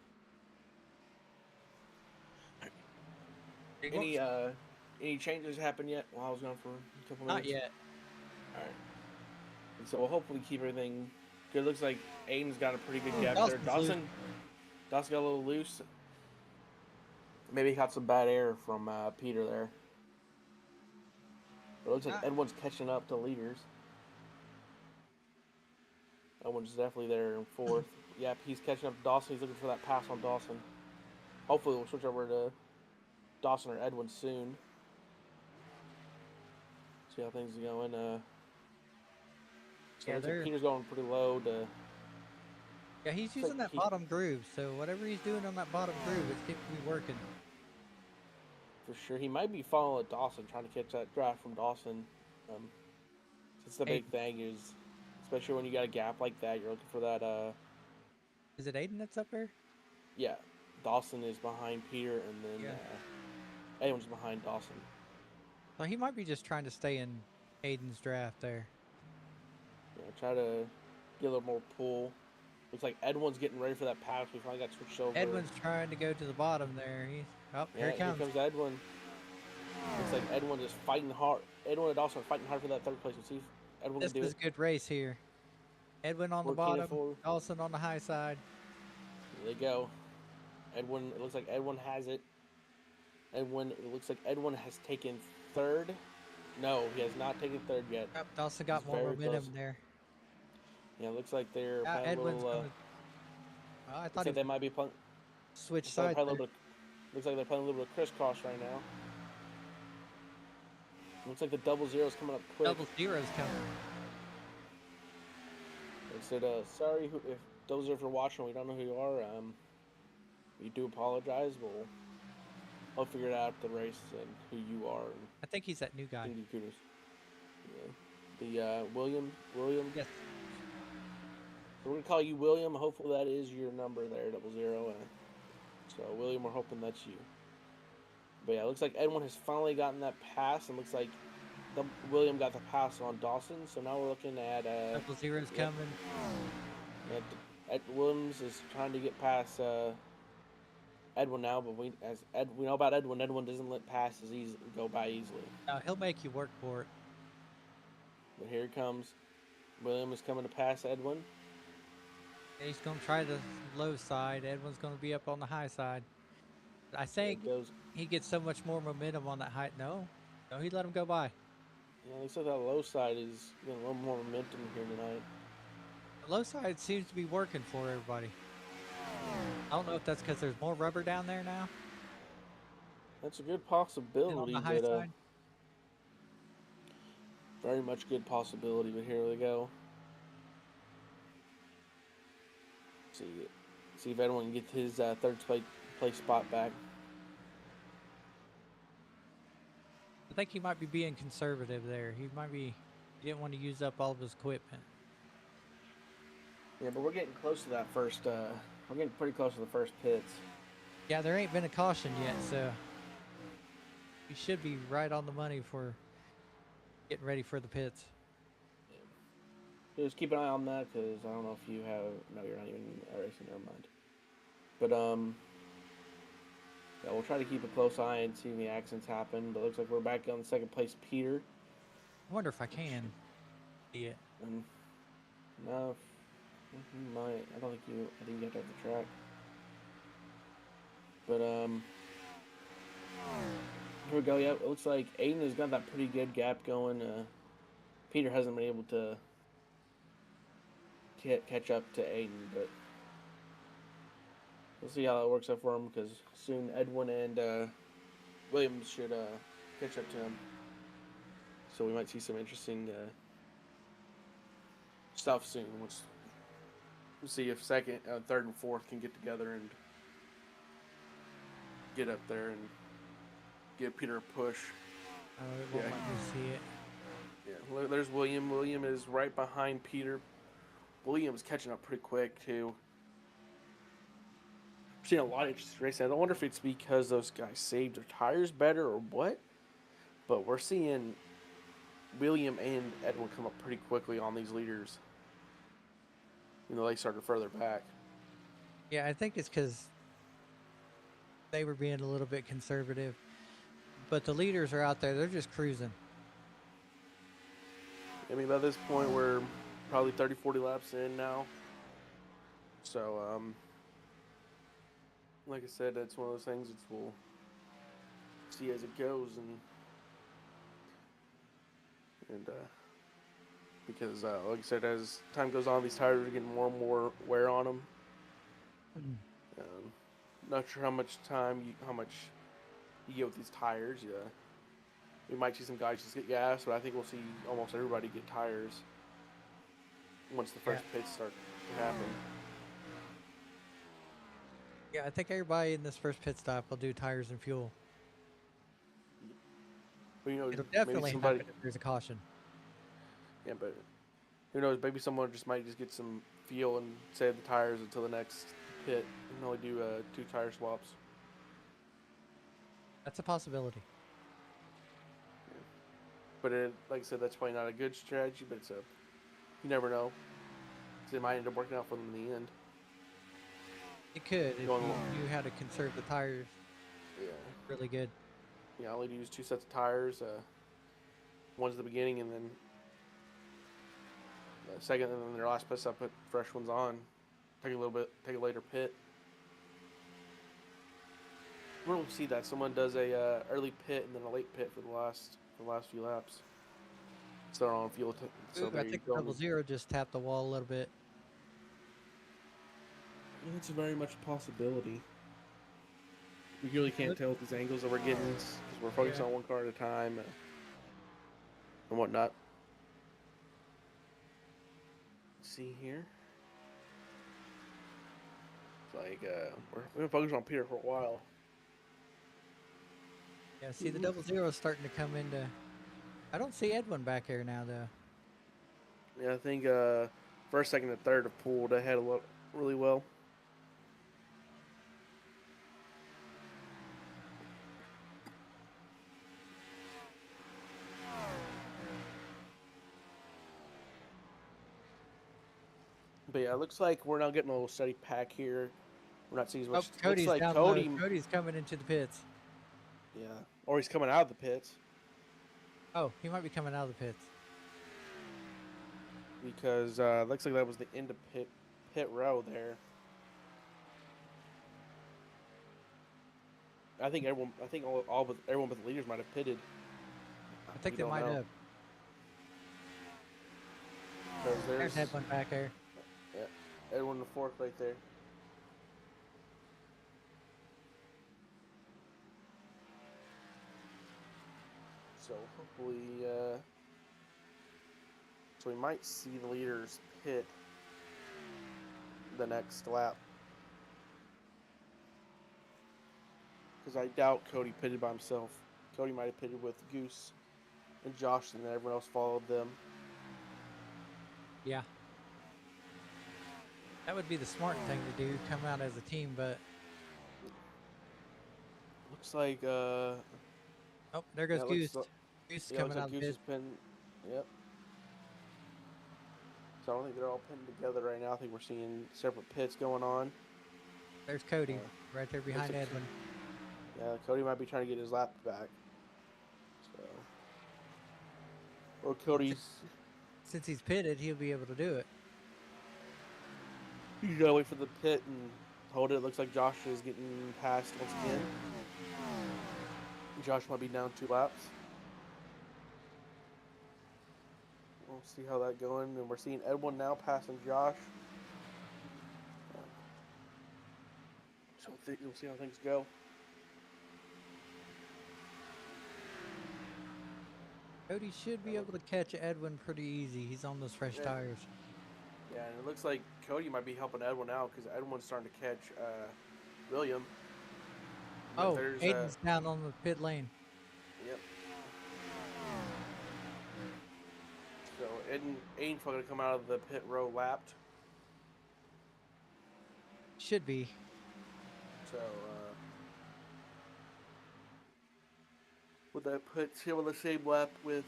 Any changes happen yet while I was gone for a couple minutes? Not yet. All right. And so we'll hopefully keep everything good. Looks like Aiden's got a pretty good gap there. Dawson got a little loose. Maybe he got some bad air from Peter there. But it looks like Edwin's catching up to leaders. Edwin's definitely there in 4th. Yep, he's catching up to Dawson. He's looking for that pass on Dawson. Hopefully we'll switch over to Dawson or Edwin soon. See how things are going. Peter's going pretty low to. Yeah, he's using that bottom groove, so whatever he's doing on that bottom groove, it seems to be working. For sure. He might be following Dawson, trying to catch that draft from Dawson. That's the big thing is, especially when you got a gap like that, you're looking for that. Is it Aiden that's up there? Yeah. Dawson is behind Peter, and then Aiden's behind Dawson. So he might be just trying to stay in Aiden's draft there. Yeah, try to get a little more pull. Looks like Edwin's getting ready for that pass. We finally got switched over. Edwin's trying to go to the bottom there. Here he comes. Here comes Edwin. Looks like Edwin is fighting hard. Edwin and Dawson are fighting hard for that 3rd place. We'll see if Edwin can do it. This is a good race here. Edwin on the bottom, Dawson on the high side. There they go. Edwin, it looks like Edwin has it. It looks like Edwin has taken 3rd. No, he has not taken 3rd yet. Yep, Dawson got more momentum there. Yeah, it looks like they're playing Edwin's a little. I thought they might be playing. Switch sides. Looks like they're playing a little bit of crisscross right now. Looks like the 00's coming up quick. 00's coming. They said, sorry if those if you're watching, we don't know who you are. We do apologize. I'll figure it out at the race and who you are. And I think he's that new guy. Yeah. The William. Yes. So we're gonna call you William. Hopefully that is your number there, 00. So William, we're hoping that's you. But yeah, it looks like Edwin has finally gotten that pass, and looks like William got the pass on Dawson, so now we're looking at 0's yep, coming. Williams is trying to get past Edwin now, but we know about Edwin. Edwin doesn't let passes go by easily. Now he'll make you work for it. But here he comes. William is coming to pass Edwin. He's going to try the low side. Edwin's going to be up on the high side. I think he gets so much more momentum on that high. No, he let him go by. Yeah, looks like that low side is getting a little more momentum here tonight. The low side seems to be working for everybody. I don't know if that's because there's more rubber down there now. That's a good And possibility, on the high but side. very much good possibility. But here we go. See if Edwin can get his third place spot back. I think he might be being conservative there. He didn't want to use up all of his equipment. Yeah, but we're getting close to that first. We're getting pretty close to the first pits. Yeah, there ain't been a caution yet, so he should be right on the money for getting ready for the pits. Just keep an eye on that, because I don't know if you have. No, you're not even racing. Never mind. But yeah, we'll try to keep a close eye and see any accidents happen. But it looks like we're back on second place, Peter. I wonder if I can see it. No, you might. I don't think you. I think you have to have the track. But here we go. Yep, it looks like Aiden has got that pretty good gap going. Peter hasn't been able to catch up to Aiden, but we'll see how that works out for him, because soon Edwin and Williams should catch up to him. So we might see some interesting stuff soon. We'll see if second, third, and fourth can get together and get up there and give Peter a push. Oh, it won't let me see it. Yeah, there's William. William is right behind Peter. William's catching up pretty quick too. I've seen a lot of interesting racing. I don't wonder if it's because those guys saved their tires better or what, but we're seeing William and Edwin come up pretty quickly on these leaders. You know, they started further back. Yeah, I think it's because they were being a little bit conservative. But the leaders are out there. They're just cruising. I mean, by this point, we're probably 30, 40 laps in now. So, like I said, it's one of those things that we'll see as it goes. And because, like I said, as time goes on, these tires are getting more and more wear on them. Not sure how much you get with these tires. Yeah, we might see some guys just get gas, but I think we'll see almost everybody get tires once the first pits start to happen. Yeah, I think everybody in this first pit stop will do tires and fuel. But, you know, It'll definitely maybe happen if there's a caution. Yeah, but who knows? Maybe someone might just get some fuel and save the tires until the next pit and only do 2 tire swaps. That's a possibility. But like I said, that's probably not a good strategy. But you never know. So it might end up working out for them in the end. It could if you had to conserve the tires. Yeah. Really good. Yeah, I only use 2 sets of tires. One's at the beginning, and then the second, and then their last pit, I put fresh ones on. Take a later pit. We'll see that someone does a early pit and then a late pit for the last few laps. So they're on fuel. I think 0 just tapped the wall a little bit. It's very much a possibility. We really can't tell with these angles that we're getting because we're focused on one car at a time and whatnot. Let's see here. It's like we've been focused on Peter for a while. Yeah, see, the 0 is starting to come into... I don't see Edwin back here now, though. Yeah, I think first, second, and third have pulled ahead really well. But yeah, it looks like we're now getting a little steady pack here. We're not seeing as Oh, much. Looks Cody's like down Cody, low. Cody's coming into the pits. yeah, or he's coming out of the pits Oh, he might be coming out of the pits. because looks like that was the end of pit row there. I think all but everyone but the leaders might have pitted. I think We they don't might know. have. 'Cause There's Edwin back there. yeah, everyone in the fourth right there. So hopefully, so we might see the leaders pit the next lap. Because I doubt Cody pitted by himself. Cody might have pitted with Goose and Josh, and then everyone else followed them. Yeah. That would be the smart thing to do, come out as a team, but... Looks like, Oh, there goes yeah, Goose. looks Goose yeah, coming looks out like of the Goose pit. is pinned. Yep. So I don't think they're all pinned together right now. I think we're seeing separate pits going on. There's Cody, right there behind like Edwin. Yeah, Cody might be trying to get his lap back. So, or Cody's. Since he's pitted, he'll be able to do it. You gotta wait for the pit and hold it. It looks like Josh is getting passed once again. Josh might be down 2 laps. We'll see how that going. And we're seeing Edwin now passing Josh. So we'll see how things go. Cody should be able to catch Edwin pretty easy. He's on those fresh tires. Yeah, and it looks like Cody might be helping Edwin out because Edwin's starting to catch William. Oh, There's, Aiden's down on the pit lane. Yep. So Aiden's probably gonna come out of the pit row lapped. Should be. So would that put him on the same lap with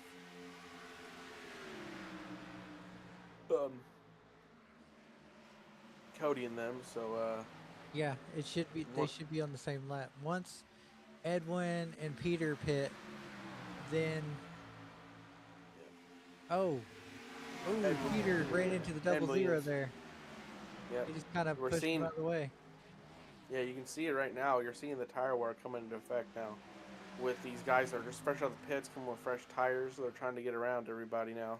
Cody and them? So Yeah, it should be. They should be on the same lap. Once Edwin and Peter pit, then oh, Peter ran into the double zero there. Yeah, He just kind of pushed him out of the way. Yeah, you can see it right now. You're seeing the tire wear coming into effect now. With these guys that are just fresh out of the pits, coming with fresh tires, they're trying to get around everybody now.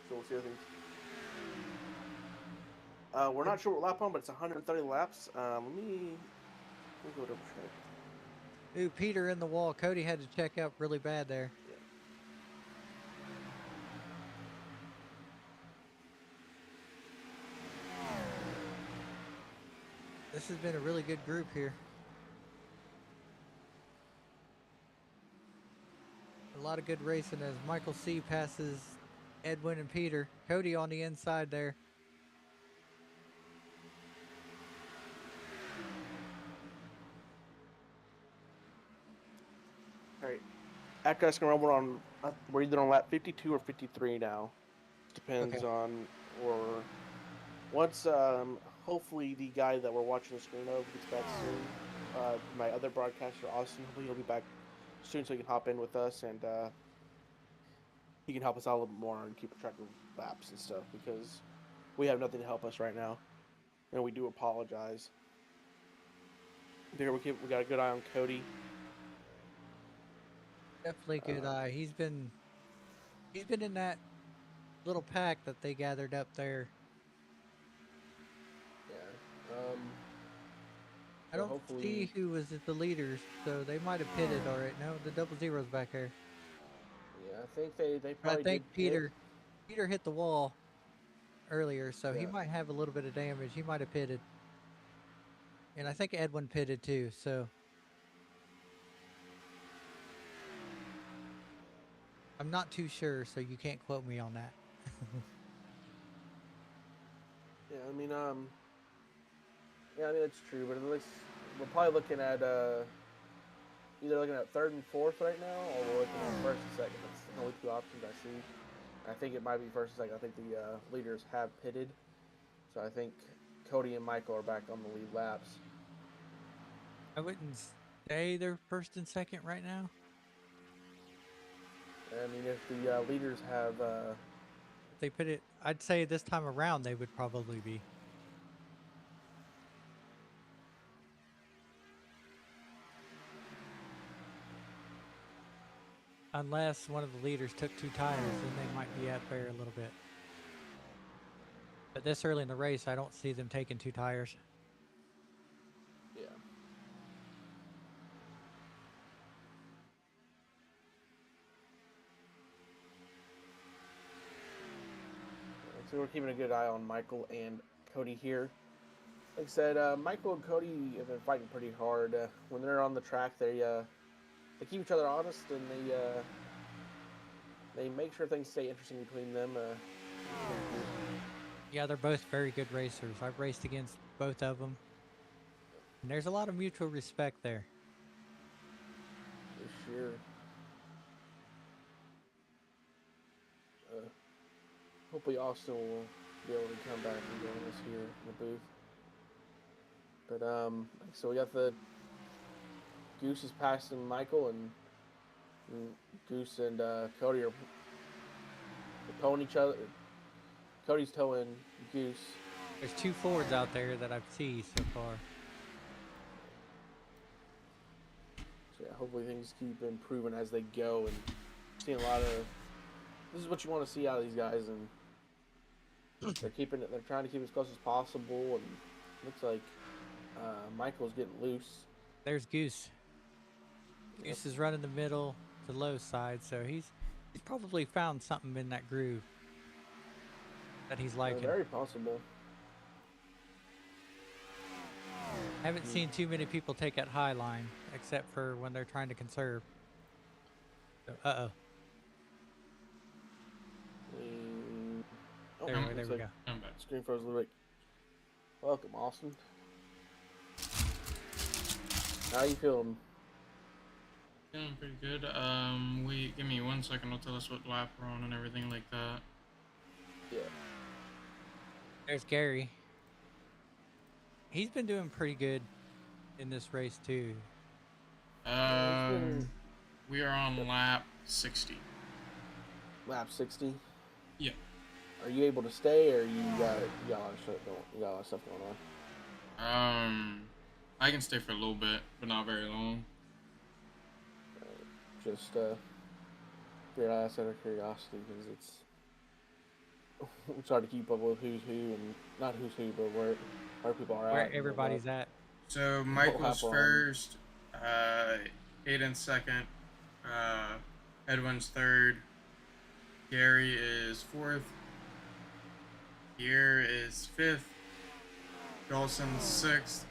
So we'll see how things. We're not sure what lap on, but it's 130 laps. Let me go double check. Ooh, Peter in the wall. Cody had to check out really bad there. Yeah. This has been a really good group here. A lot of good racing as Michael C passes Edwin and Peter. Cody on the inside there. All right. After asking around, we're either on lap 52 or 53 now. Depends on, or once hopefully the guy that we're watching the screen of gets back soon. My other broadcaster, Austin, hopefully he'll be back soon so he can hop in with us and he can help us out a little bit more and keep track of laps and stuff because we have nothing to help us right now, and we do apologize. There we got a good eye on Cody. Definitely good eye. He's been in that little pack that they gathered up there. Yeah. I don't see who was at the leaders, so they might have pitted all right. No, the double zero's back there. Yeah, I think they probably I think did Peter hit the wall earlier, so he Yeah. might have a little bit of damage. He might have pitted. And I think Edwin pitted too, so I'm not too sure, so you can't quote me on that. Yeah, I mean, it's true, but at least we're probably looking at either looking at third and fourth right now, or we're looking at first and second. That's the only two options I see. I think it might be first and second. I think the leaders have pitted, so I think Cody and Michael are back on the lead laps. I wouldn't say they're first and second right now. I mean, if the leaders have, If they put it, I'd say this time around they would probably be. Unless one of the leaders took 2 tires, then they might be at fair a little bit. But this early in the race, I don't see them taking 2 tires. yeah. So we're keeping a good eye on Michael and Cody here. Like I said, Michael and Cody have been fighting pretty hard. When they're on the track, they keep each other honest, and they make sure things stay interesting between them. Yeah, they're both very good racers. I've raced against both of them. And there's a lot of mutual respect there. For sure. Hopefully Austin will be able to come back and join us here in the booth. But so we got the Goose is passing Michael, and Goose and Cody are towing each other. Cody's towing Goose. There's 2 Fords out there that I've seen so far. So yeah, hopefully things keep improving as they go, and seeing a lot of. This is what you want to see out of these guys, and they're trying to keep it as close as possible, and looks like Michael's getting loose. There's Goose. Goose is running the middle to low side, so he's probably found something in that groove that he's liking. Very possible. Haven't seen too many people take that high line, except for when they're trying to conserve. So, uh-oh. There we go. I'm back. Screen froze a little bit. Welcome, Austin. How you feeling? Feeling pretty good. Give me 1 second. I'll tell us what lap we're on and everything like that. Yeah. There's Gary. He's been doing pretty good in this race too. We are on lap 60. Lap 60. Yeah. Are you able to stay, or you got a lot of stuff going on? I can stay for a little bit, but not very long. Just ask out of curiosity, because it's hard to keep up with who's who, and not who's who, but where people are at. Where everybody's at. So Michael's first, Aiden's second, Edwin's third, Gary is fourth, Pierre is fifth, Dawson's sixth,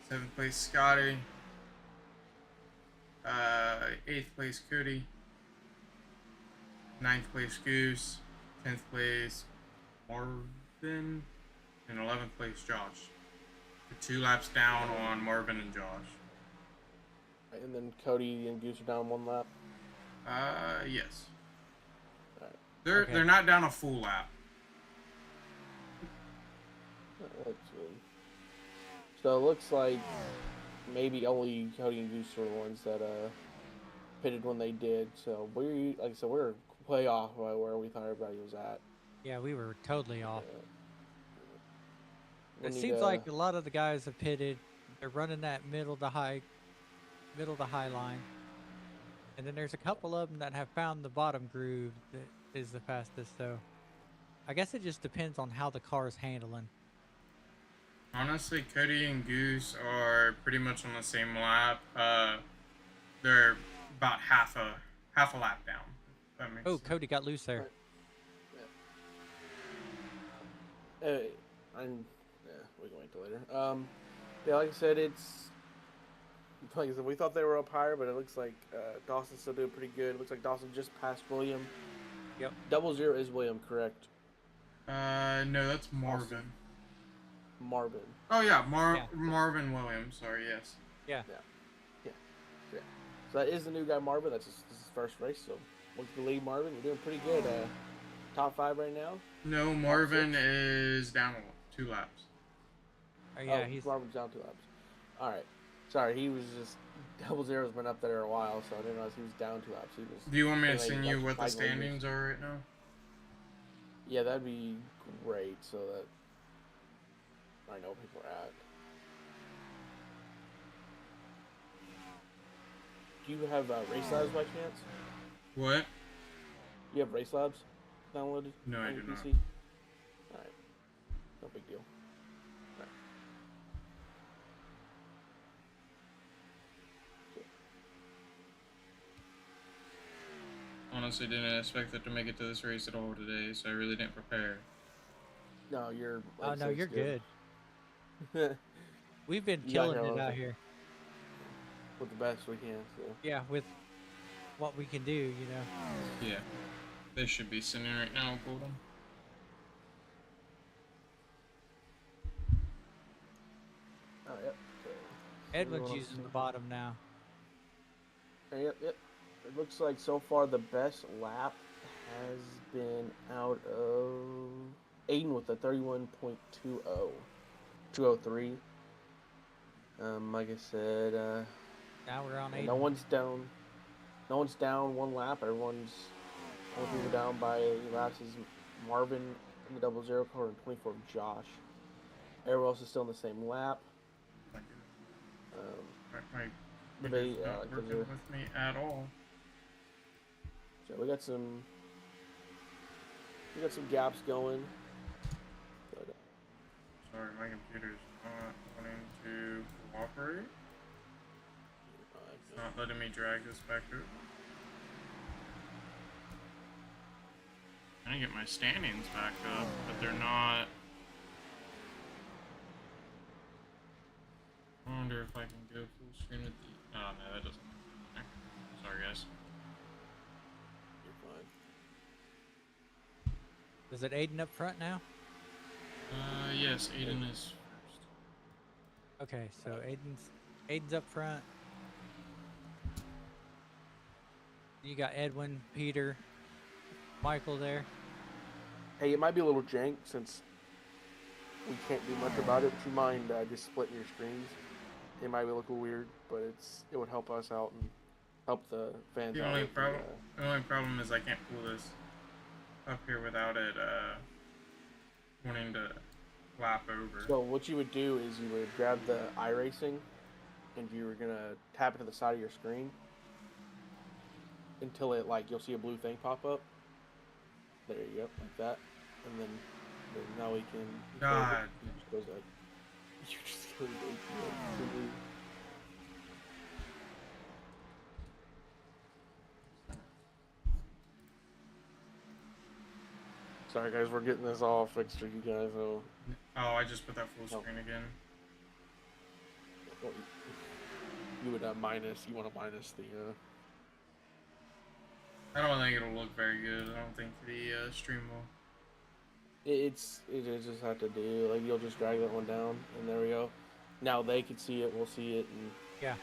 7th place Scotty, 8th place Cody, 9th place Goose, 10th place Marvin, and 11th place Josh. We're 2 laps down on Marvin and Josh. And then Cody and Goose are down 1 lap. Yes. Alright. They're not down a full lap. That's good. So it looks like maybe only Cody and Goose were the ones that pitted when they did. So we're way off by where we thought everybody was at. Yeah, we were totally off. We It need seems to- like a lot of the guys have pitted. They're running that middle to high line, and then there's a couple of them that have found the bottom groove that is the fastest. So I guess it just depends on how the car is handling. Honestly, Cody and Goose are pretty much on the same lap. They're about half a lap down. If that makes Oh, sense. Cody got loose there. we can wait till later. Yeah, like I said, we thought they were up higher, but it looks like Dawson's still doing pretty good. It looks like Dawson just passed William. Yep. 00 is William, correct? No, that's Marvin. Marvin. Oh yeah, Yeah. Marvin Williams. Sorry, yes. Yeah. So that is the new guy, Marvin. This is his first race, so look to the lead, Marvin. You're doing pretty good. top 5 right now? No, Marvin is down 2 laps. Oh yeah, oh, he's Marvin's down 2 laps. All right. Sorry, he was just double zero's been up there a while, so I didn't realize he was down 2 laps. He was. Do you want me to anyway, send like you what the 5 standings are right now? Yeah, that'd be great, so that I know where people are at. Do you have Race Labs by chance? What? You have Race Labs downloaded? No, I on your do not. PC? Alright. No big deal. Alright. Honestly, didn't expect it to make it to this race at all today, so I really didn't prepare. No, you're. oh no, you're good. good. We've been You got killing here it out with here. With the best we can, so. Yeah, with what we can do, you know. Yeah. They should be sitting right now, Golden. Oh, yep. So, Edwin's using the bottom now. Yep. It looks like so far the best lap has been out of Aiden with a 31.20. 203. Like I said, Now we're on 8. no one's down. No one's down 1 lap. Only people down by laps is Marvin in the double zero car and 24 of Josh. Everyone else is still in the same lap. My Debate, computer's not working with me at all. So we got some gaps going. But, Sorry, my computer's not wanting to cooperate. It's not letting me drag this back up. I'm trying to get my standings back up, but they're not. I wonder if I can go full screen with the. Oh no, that doesn't. Okay. Sorry, guys. you're fine. Is it Aiden up front now? Yes, Aiden is first. Okay, so Aiden's up front. You got Edwin, Peter, Michael there. Hey, it might be a little jank since we can't do much about it. Would you mind just splitting your screens? It might look a little weird, but it would help us out and help the fans The out. only with problem, the only problem is I can't pull this up here without it wanting to lap over. So what you would do is you would grab the Iracing, and you were gonna tap it to the side of your screen until it you'll see a blue thing pop up. There you go, like that, and then now we can. God. You just goes like. You just go to the Sorry guys, we're getting this all fixed for you guys. So. Oh, I just put that full screen again. Well, you would minus. You want to minus the. I don't think it'll look very good. I don't think the stream will. It just have to do you'll just drag that one down, and there we go. Now they can see it. We'll see it, and Yeah.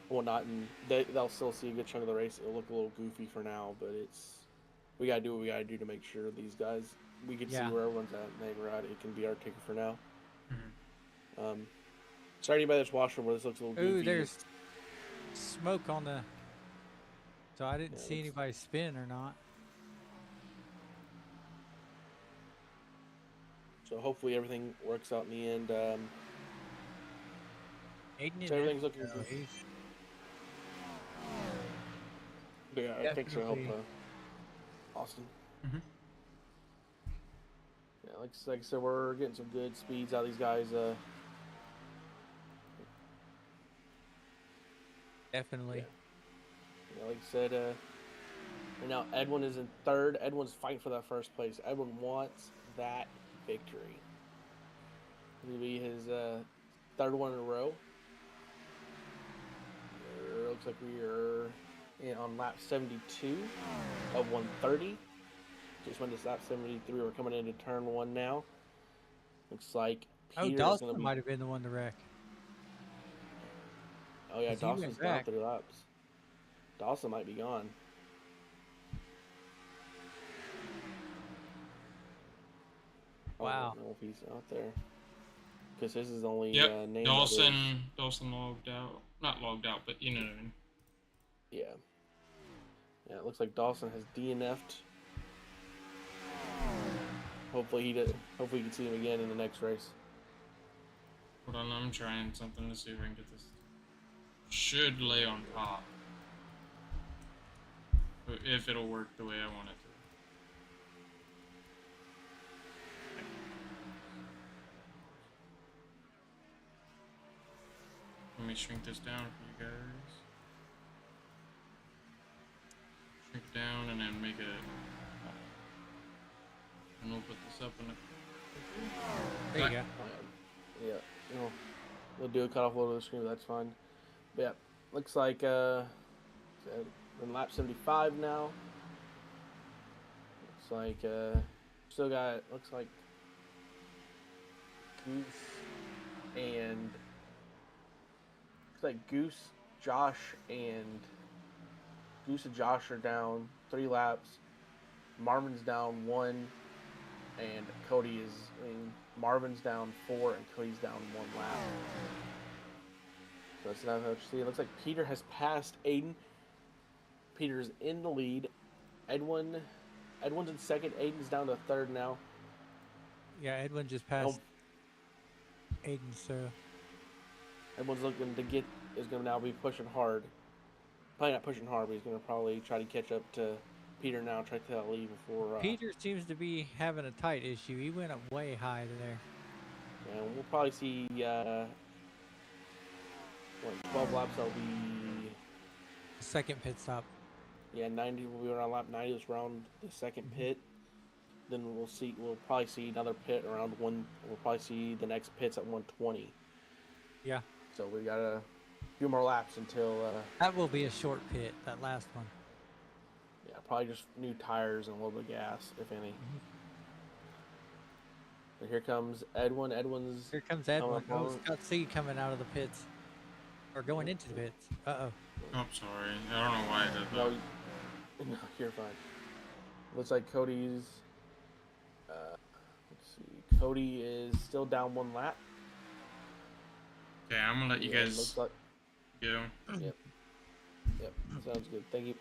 well, not, and they'll still see a good chunk of the race. It'll look a little goofy for now, but we gotta do what we gotta do to make sure these guys we can see where everyone's at, and they were at. It can be our ticket for now. Mm-hmm. Sorry, anybody that's watching where this looks a little goofy. Ooh, there's smoke on the. So I didn't see anybody spin or not. So hopefully everything works out in the end. Aiden So everything's looking good. Yeah, I think so. Help Austin. Mm-hmm. Yeah, like I said, we're getting some good speeds out of these guys. Definitely. Yeah, like I said, right now Edwin is in third. Edwin's fighting for that first place. Edwin wants that victory. It'll be his third one in a row. Looks like we are on lap 72 of 130. Just went to lap 73. We're coming into turn 1 now. Looks like Peter Dawson might have been the one to wreck. Oh yeah, 'Cause he Dawson's went gone back. 3 laps. Dawson might be gone. I Wow. don't know if he's out there. Because this is only Yep, name. Dawson logged out. Not logged out, but you know what I mean. Yeah. Yeah, it looks like Dawson has DNF'd. Hopefully hopefully you can see him again in the next race. Hold on, I'm trying something to see if I can get this. Should lay on top. If it'll work the way I want it to. Let me shrink this down for you guys. Shrink it down and then make it. And we'll put this up in the. There you go. Yeah, we'll do a cutoff load of the screen, but that's fine. But yeah, looks like we're in lap 75 now. Looks like still got Goose and Josh are down 3 laps. Marvin's down 1, and Marvin's down 4, and Cody's down 1 lap. So that's not what you see. It looks like Peter has passed Aiden. Peter's in the lead. Edwin's in second. Aiden's down to third now. Yeah, Edwin just passed Aiden, so Edwin's is going to now be pushing hard. Probably not pushing hard, but he's going to probably try to catch up to Peter now, try to take that lead before. Peter seems to be having a tight issue. He went up way high there. And we'll probably see 12 laps. That'll be Second pit stop. Yeah, 90 will be around lap 90. Let's round the second pit. Then we'll probably see another pit around 1. We'll probably see the next pits at 120. Yeah. So we got a few more laps until. That will be a short pit. That last one. Yeah, probably just new tires and a little bit of gas, if any. But here comes Edwin. Here comes Edwin. Oh, Scott C coming out of the pits. Or going into the pits. Uh-oh. Oh, sorry. I don't know why I did that. No, you're fine. Looks like Cody's. Let's see. Cody is still down 1 lap. Okay, I'm gonna let you guys go. Yep. Sounds good. Thank you.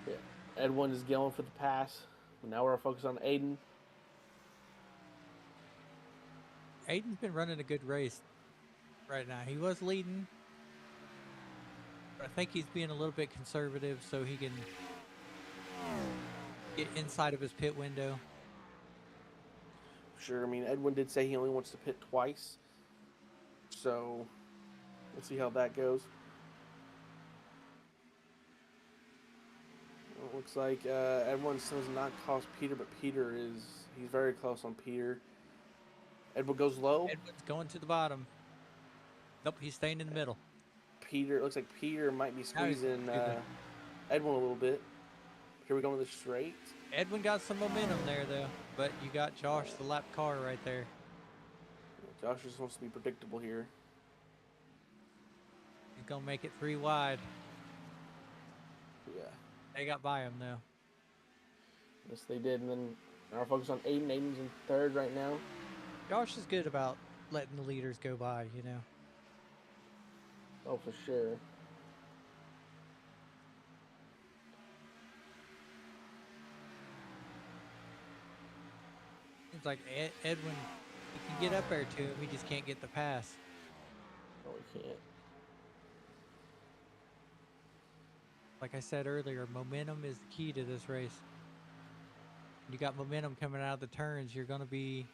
Yeah. Edwin is going for the pass. Now we're focused on Aiden. Aiden's been running a good race right now. He was leading. But I think he's being a little bit conservative so he can get inside of his pit window. Sure. I mean, Edwin did say he only wants to pit twice. So, let's see how that goes. Well, it looks like Edwin still does not cost Peter, but he's very close on Peter. Edwin goes low. Edwin's going to the bottom. Nope, he's staying in the middle. It looks like Peter might be squeezing Edwin a little bit. Here we go with the straight. Edwin got some momentum there, though. But you got Josh, the lap car, right there. Josh just wants to be predictable here. He's going to make it 3 wide. Yeah. They got by him, though. Yes, they did. And then our focus on Aiden. Aiden's in third right now. Josh is good about letting the leaders go by, you know. Oh, for sure. It's like Edwin, he can get up there to him, he just can't get the pass. No, he can't. Like I said earlier, momentum is the key to this race. When you got momentum coming out of the turns, you're going to be...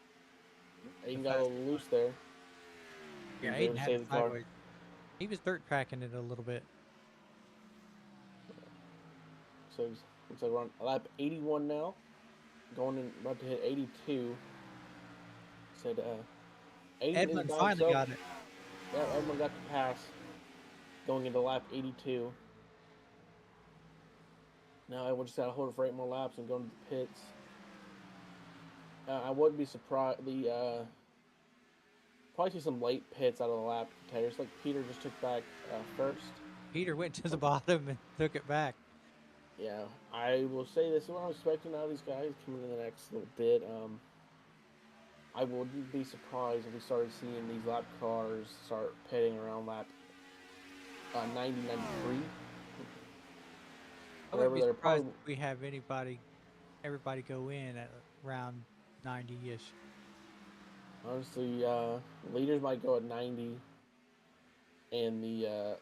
Aiden got a little loose there. Yeah, Aiden had it sideways. He was dirt tracking it a little bit. So looks like we're on lap 81 now. Going in, about to hit 82. Said Edwin finally got it. Yeah, Edwin got the pass. Going into lap 82. Now Edwin just got to hold it for 8 more laps and go into the pits. I wouldn't be surprised. Probably see some late pits out of the lap tires. Like Peter just took back first. Peter went to the bottom and took it back. Yeah, I will say this is what I'm expecting out of these guys coming in the next little bit. I wouldn't be surprised if we started seeing these lap cars start pitting around lap 90, 93. I wouldn't Whatever be they're surprised probably, if we have everybody go in at around 90-ish. honestly, leaders might go at 90, and the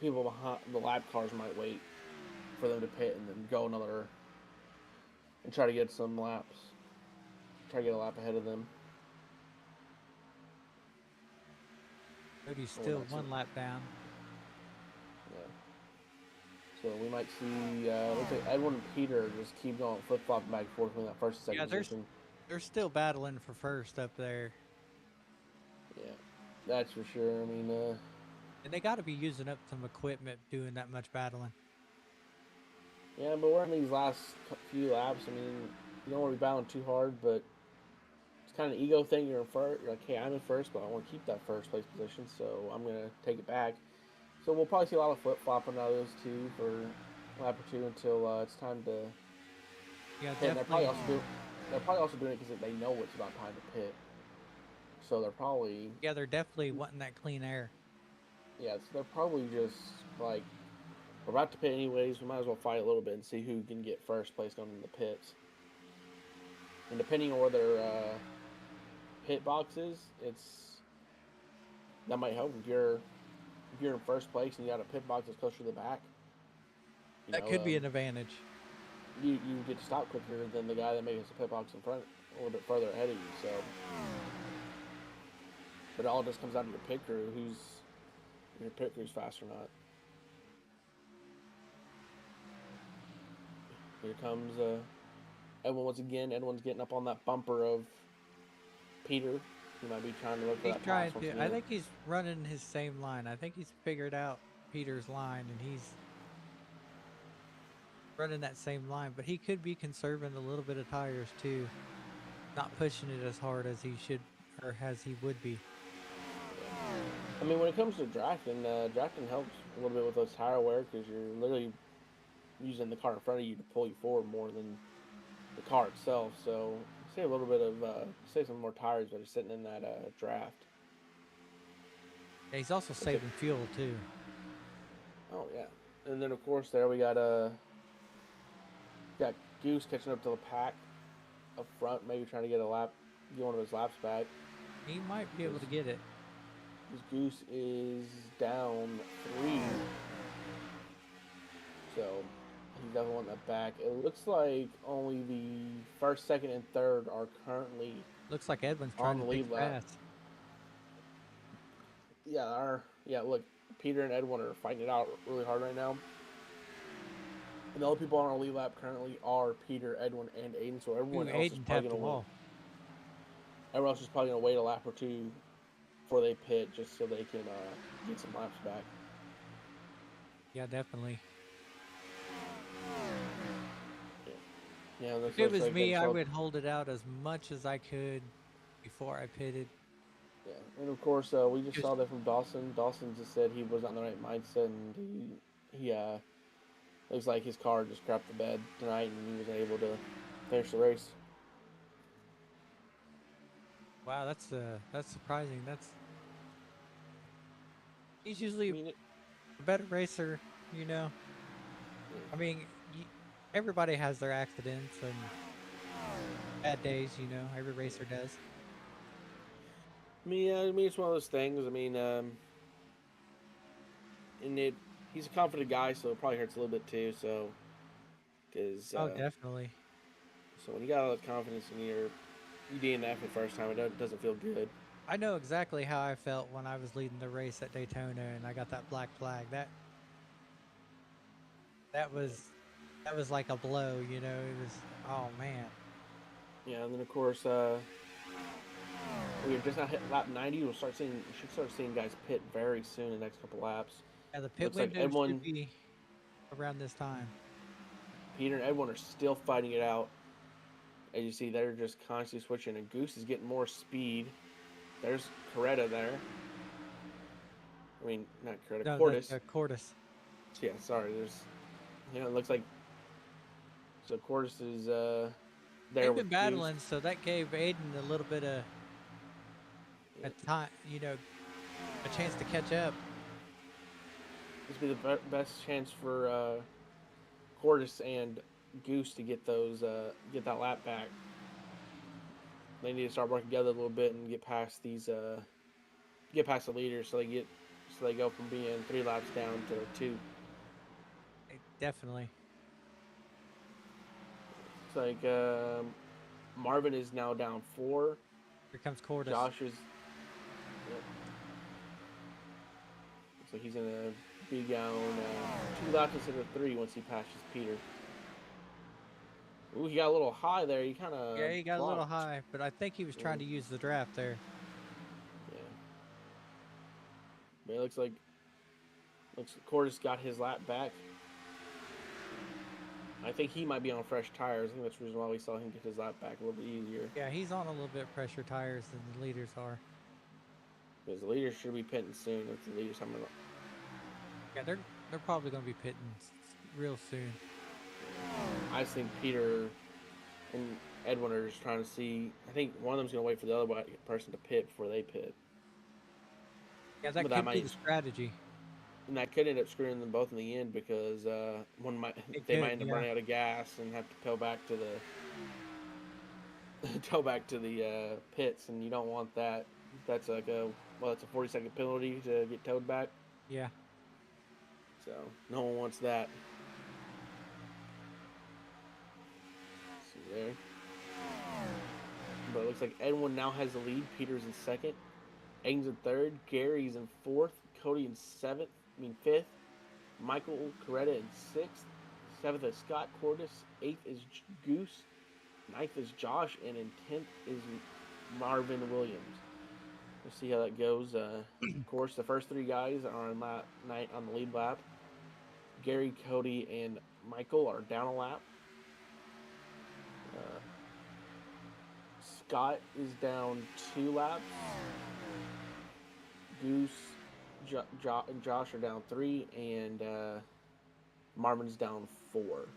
people behind the lap cars might wait for them to pit and then go another and try to get some laps. Try to get a lap ahead of them. Cody's Or still not, so, one lap down. yeah. So we might see, looks like Edwin and Peter just keep going flip flopping back and forth between that first and second Yeah, position. they're still battling for first up there. Yeah, that's for sure. I mean, And they got to be using up some equipment doing that much battling. yeah, but we're in these last few laps. I mean, you don't want to be battling too hard, but it's kind of an ego thing. You're in first. You're like, hey, I'm in first, but I want to keep that first place position, so I'm gonna take it back. So we'll probably see a lot of flip flopping out of those two for lap or two until it's time to Yeah, pit. And definitely. they're probably also doing it because they know it's about time to pit. So they're probably Yeah, they're definitely wanting that clean air. yeah. So they're probably just like we're about to pit anyways. We might as well fight a little bit and see who can get first place going in the pits. And depending on where their pit box is, that might help if you're in first place and you got a pit box that's closer to the back. That could be an advantage. You get to stop quicker than the guy that makes a pit box in front, a little bit further ahead of you. So, but it all just comes down to your pit crew, your pit crew's fast or not. Here comes Edwin once again. Edwin's getting up on that bumper of Peter. He might be trying to look for He's that trying pass once to. again. I think he's running his same line. I think he's figured out Peter's line, and he's running that same line. But he could be conserving a little bit of tires too, not pushing it as hard as he should or as he would be. I mean, when it comes to drafting, drafting helps a little bit with those tire wear because you're literally using the car in front of you to pull you forward more than the car itself. So save a little bit of save some more tires that are sitting in that draft. Yeah, he's also saving fuel too. Oh yeah, and then of course there we got Goose catching up to the pack up front, maybe trying to get one of his laps back. He might be able to get it. This Goose is down 3, so he doesn't want that back. It looks like only the first, second, and third are currently Looks like Edwin's on trying the to lead take lap. fast. Yeah, look, Peter and Edwin are fighting it out really hard right now. And the only people on our lead lap currently are Peter, Edwin, and Aiden. So everyone else is Aiden probably tapped the going to wall. Everyone else is probably going to wait a lap or two before they pit, just so they can get some laps back. Yeah, definitely. Yeah, If it was me, I would hold it out as much as I could before I pitted. Yeah, and of course we just saw that from Dawson. Dawson just said he was on the right mindset, and he looks like his car just crapped the bed tonight, and he was able to finish the race. Wow, that's surprising. He's usually a better racer, you know. I mean, everybody has their accidents and bad days, you know. Every racer does. I mean, it's one of those things. I mean, he's a confident guy, so it probably hurts a little bit too. So, because definitely. So when you got all that confidence in you DNF the first time, it doesn't feel good. I know exactly how I felt when I was leading the race at Daytona and I got that black flag. That was like a blow, you know. It was, oh man. Yeah, and then of course we're just not hit lap 90. We should start seeing guys pit very soon in the next couple laps. Yeah, the pit window should be around this time. Peter and Edwin are still fighting it out. As you see, they're just constantly switching, and Goose is getting more speed. There's Coretta there. I mean, not Coretta, No, Cordis. Cordis. Yeah, sorry. It looks like So Cordis is there They've with been battling, so that gave Aiden a little bit of a time, a chance to catch up. This would be the best chance for Cordis and Goose to get get that lap back. They need to start working together a little bit and get past the leaders, so they go from being 3 laps down to 2. Definitely. It's like Marvin is now down 4. Here comes Cordis. Josh is. Yep. So he's gonna be down 2 laps instead of 3 once he passes Peter. Ooh, he got a little high there. He kind of. Yeah, he got a little high, but I think he was trying to use the draft there. Yeah. But it looks like Cordis got his lap back. I think he might be on fresh tires. I think that's the reason why we saw him get his lap back a little bit easier. Yeah, he's on a little bit fresher tires than the leaders are. Because the leaders should be pitting soon. If the leaders coming up. Yeah, they're probably going to be pitting real soon. I just think Peter and Edwin are just trying to see. I think one of them's going to wait for the other person to pit before they pit. Yeah, that could be the strategy. And that could end up screwing them both in the end because one might might end up running out of gas and have to tow back to the pits, and you don't want that. That's like it's a 40-second penalty to get towed back. Yeah. So no one wants that. Let's see there. But it looks like Edwin now has the lead. Peter's in 2nd. Aiden's in 3rd. Gary's in 4th. Cody in 5th. Michael Coretta in 6th. 7th is Scott Cordis. 8th is Goose. 9th is Josh. And in 10th is Marvin Williams. We'll see how that goes. Of course, the first 3 guys are on lap 9 on the lead lap. Gary, Cody, and Michael are down a lap. Scott is down 2 laps. Goose and Josh are down 3, and Marvin's down 4.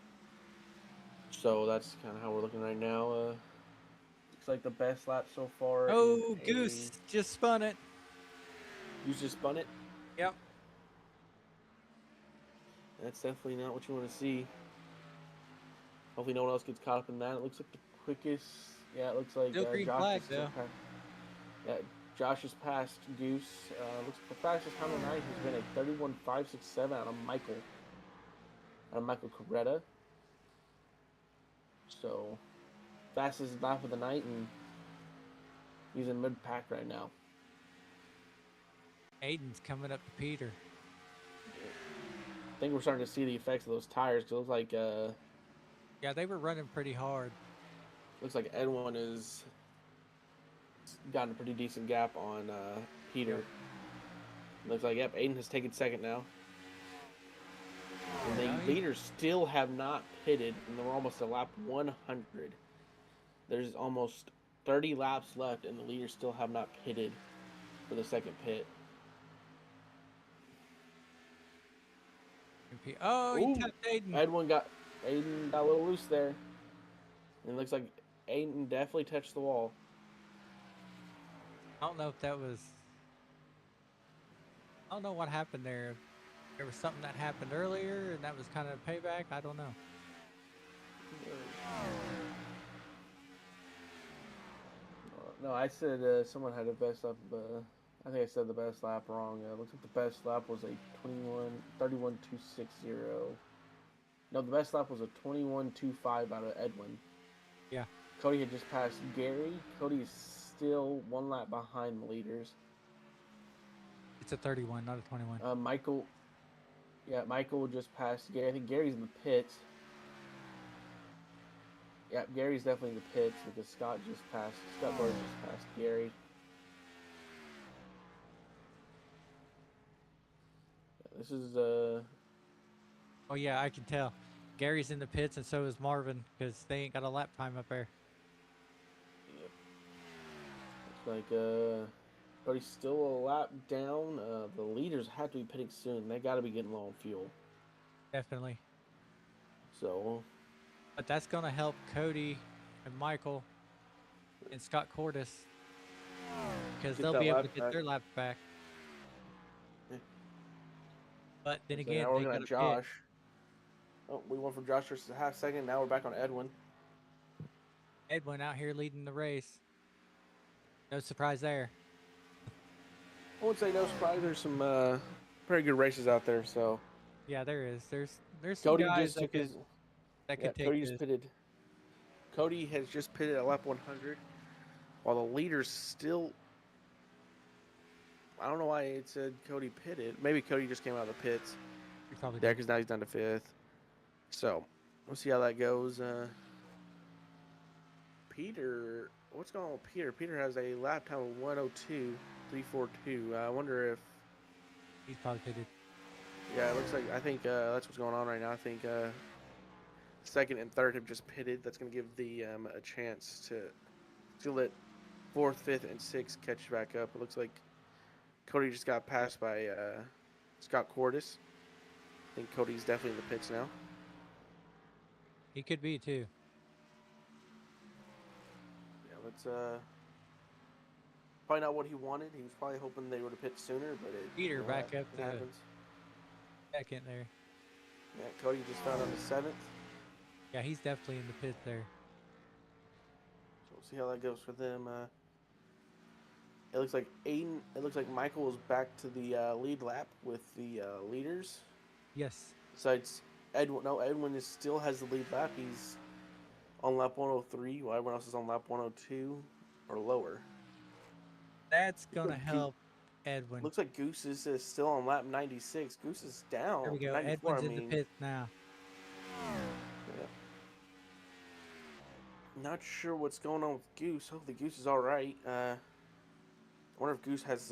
So that's kind of how we're looking right now. Looks like the best lap so far. Oh, Goose just spun it. Goose just spun it? Yep. That's definitely not what you want to see. Hopefully no one else gets caught up in that. It looks like the quickest. Yeah, it looks like green Josh flag, is yeah, Josh has passed Goose. Looks like the fastest time of the night has been a 31.567 out of Michael Coretta. So, fastest lap of the night, and he's in mid-pack right now. Aiden's coming up to Peter. I think we're starting to see the effects of those tires. Cause it looks like yeah, they were running pretty hard. Looks like Edwin has gotten a pretty decent gap on Peter. Yep. Looks like, yep, Aiden has taken 2nd now. And the leaders still have not pitted, and they're almost at lap 100. There's almost 30 laps left, and the leaders still have not pitted for the 2nd pit. Oh, he tapped Aiden. Aiden got a little loose there. And it looks like Aiden definitely touched the wall. I don't know if that was... I don't know what happened there. There was something that happened earlier, and that was kind of payback. I don't know. No, I said someone had the best lap. I think I said the best lap wrong. Looks like the best lap was a 31.260. No, the best lap was a 21.25 out of Edwin. Yeah. Cody had just passed Gary. Cody is still 1 lap behind the leaders. It's a 31, not a 21. Michael just passed Gary. I think Gary's in the pits. Yeah, Gary's definitely in the pits because Scott Burris just passed Gary. This is Oh yeah, I can tell. Gary's in the pits, and so is Marvin, because they ain't got a lap time up there. Yep. Looks like but he's still a lap down. The leaders have to be pitting soon. They got to be getting low on fuel. Definitely. So But that's going to help Cody and Michael and Scott Cordis because Get they'll that be able to lap get back. their laps back. Yeah. But then So again, now we're they looking got at to pit. Josh. Oh, we went from Josh just a half second. Now we're back on Edwin. Edwin out here leading the race. No surprise there. I wouldn't say no surprise. There's some pretty good races out there. So Yeah, there is. There's some Cody guys just took that his. Yeah, could take Cody just this. pitted. Cody has just pitted at lap 100, while the leader's still. I don't know why it said Cody pitted. Maybe Cody just came out of the pits. You probably Yeah, did. because now he's down to 5th. So we'll see how that goes. Peter, what's going on with Peter? Peter has a lap time of 102.342. I wonder if. He's probably pitted. Yeah, it looks like. I think that's what's going on right now. I think second and third have just pitted. That's going to give the a chance to let 4th, 5th, and 6th catch back up. It looks like Cody just got passed by Scott Cordis. I think Cody's definitely in the pits now. He could be too. Yeah, let's probably not what he wanted. He was probably hoping they would have pit sooner, but Peter back up it to happens. second there. Yeah, Cody just found on the 7th. Yeah, he's definitely in the pit there. So we'll see how that goes for them. It looks like Aiden. It looks like Michael is back to the lead lap with the leaders. Yes. Besides Edwin, no, Edwin still has the lead lap. He's on lap 103, while everyone else is on lap 102 or lower. That's going to like help Edwin. Looks like Goose is still on lap 96. Goose is down. There we go. 94, Edwin's in the pit now. Yeah. Not sure what's going on with Goose. Hopefully Goose is all right. I wonder if Goose has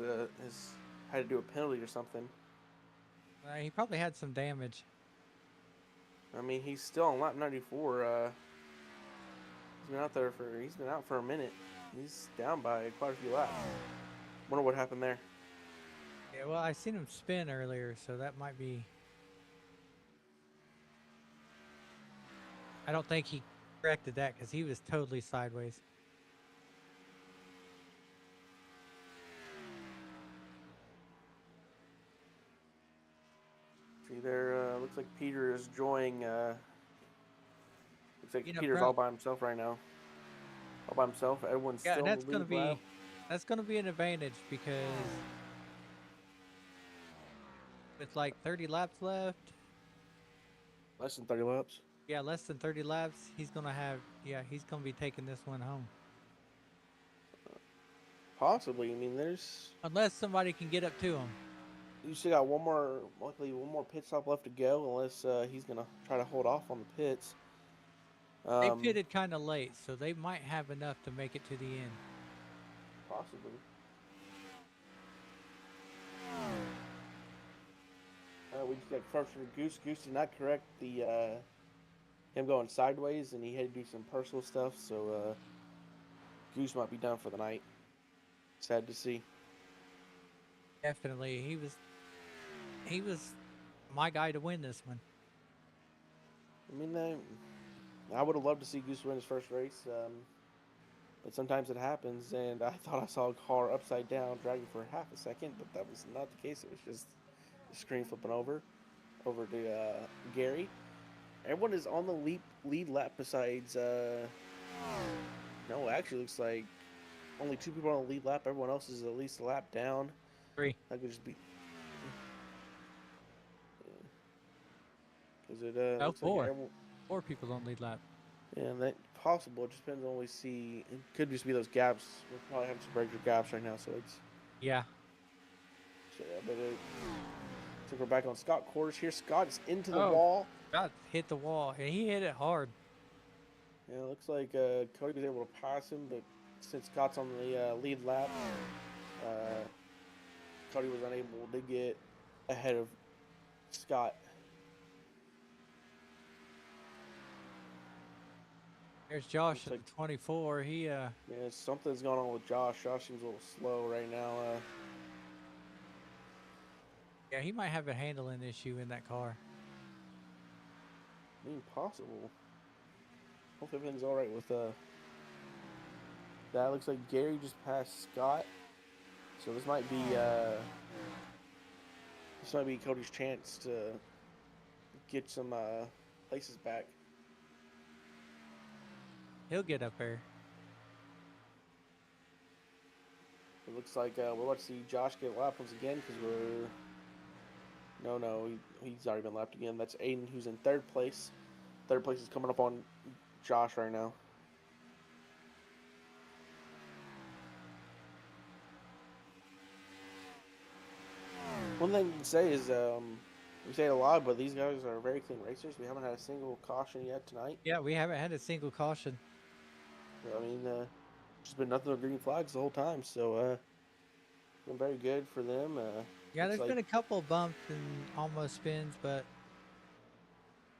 had to do a penalty or something. He probably had some damage. I mean, he's still on lap 94. He's been out for a minute. He's down by quite a few laps. Wonder what happened there. Yeah, well, I seen him spin earlier, so that might be. I don't think he corrected that because he was totally sideways. See there, looks like Peter is enjoying. Looks like You know, Peter's bro- all by himself right now. All by himself. Everyone's Yeah, still and in the lead lap. that's gonna be an advantage because with like 30 laps left, Less than 30 laps. yeah, less than 30 laps, he's gonna be taking this one home. Possibly. I mean, Unless somebody can get up to him. you still got luckily one more pit stop left to go, unless he's gonna try to hold off on the pits. They pitted kind of late, so they might have enough to make it to the end. Possibly. We just got first for Goose. Goose did not correct the him going sideways, and he had to do some personal stuff. So Goose might be done for the night. Sad to see. Definitely, he was my guy to win this one. I mean, I would have loved to see Goose win his first race, but sometimes it happens. And I thought I saw a car upside down dragging for half a second, but that was not the case. It was just the screen flipping over to Gary. Everyone is on the lead lap besides. No, actually, looks like only 2 people on the lead lap. Everyone else is at least a lap down. 3. That could just be. Because it No, looks 4. like everyone, 4 people on lead lap. yeah, that possible. It just depends on what we see. It could just be those gaps. We're probably having some regular gaps right now, so it's. Yeah. So, yeah, but so we're back on Scott Quarters here. Scott is into the Oh. wall. God, hit the wall, and he hit it hard. Yeah, it looks like Cody was able to pass him, but since Scott's on the lead lap, Cody was unable to get ahead of Scott. There's Josh Looks at the 24. He Yeah, something's going on with Josh. Josh seems a little slow right now. yeah, he might have a handling issue in that car. I mean, possible. hopefully everything's all right with that. Looks like Gary just passed Scott, so this might be Cody's chance to get some places back. He'll get up there. It looks like we're about to see Josh get lapped once again because he's already been lapped again. That's Aiden who's in third place. Third place is coming up on Josh right now. One thing you can say is we say it a lot, but these guys are very clean racers. We haven't had a single caution yet tonight. Yeah, we haven't had a single caution. I mean, just been nothing but green flags the whole time. So, been very good for them. Yeah, there's been a couple bumps and almost spins, but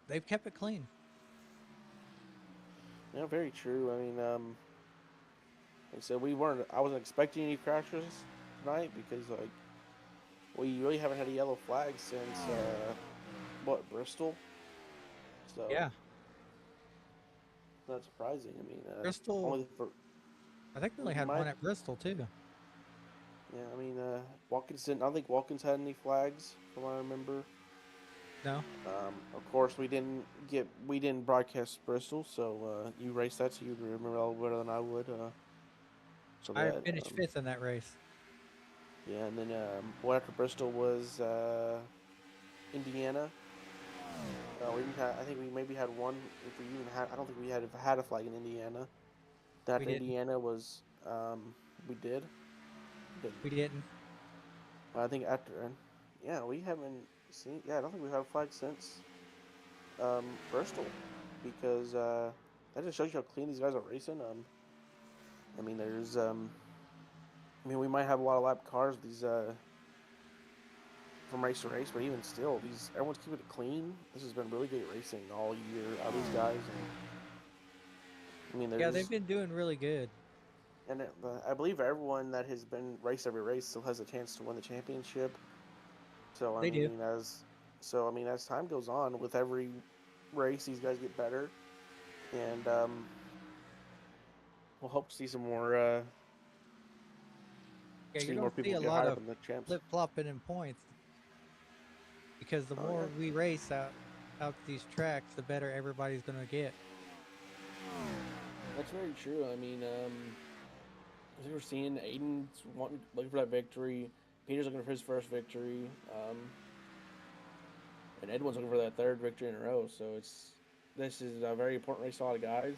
they've kept it clean. Yeah, very true. I mean, like I said, I wasn't expecting any crashes tonight because we really haven't had a yellow flag since Bristol. So yeah, not surprising. I mean, Bristol. I think we only had one at Bristol too. Yeah, I mean, Watkinson. I don't think Watkins had any flags, from what I remember. No. Of course, we didn't broadcast Bristol, so you raced that, so you remember a little better than I would. So I finished 5th in that race. Yeah, and then what after Bristol was Indiana. I think we maybe had one. If we even had, I don't think we had a flag in Indiana. That Indiana was we did. We didn't. I think after, yeah, we haven't seen. Yeah, I don't think we've had a flag since Bristol, because that just shows you how clean these guys are racing. I mean, we might have a lot of lap cars these from race to race, but even still, everyone's keeping it clean. This has been really great racing all year out of these guys. And, I mean, yeah, they've been doing really good. And I believe everyone that has been raced every race still has a chance to win the championship. So I mean, as time goes on, with every race, these guys get better, and we'll hope to see some more. You're going to see a lot of flip flopping in points, because the more we race out these tracks, the better everybody's going to get. That's very true. I mean, I think we're seeing Aiden's looking for that victory. Peter's looking for his first victory. And Edwin's looking for that third victory in a row. So this is a very important race for a lot of guys.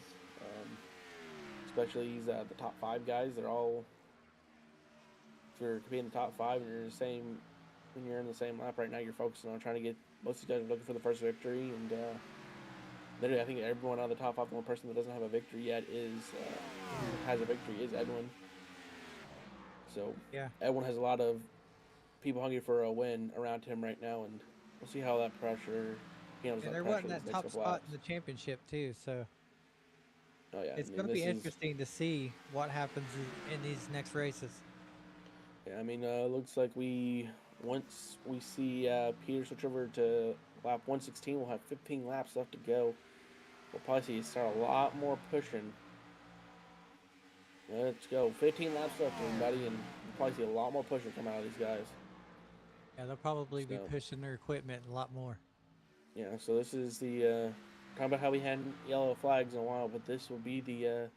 Especially the top 5 guys. They're all, if you're competing in the top 5 and you're in the same lap right now, you're focusing on trying to get, most of these guys are looking for the first victory. And literally, I think everyone out of the top 5, the one person that doesn't have a victory yet has a victory is Edwin. So yeah, Edwin has a lot of people hungry for a win around him right now, and we'll see how that pressure handles. And they're wanting that top spot in the championship too, so it's going to be interesting to see what happens in these next races. Yeah, I mean, looks like once we see Peter switch over to lap 116, we'll have 15 laps left to go. We'll probably see you start a lot more pushing. Let's go. 15 laps left, everybody, and we'll probably see a lot more pushing come out of these guys. Yeah, they'll probably be pushing their equipment a lot more. Yeah, so this is the talking about how we hadn't yellow flags in a while, but this will be the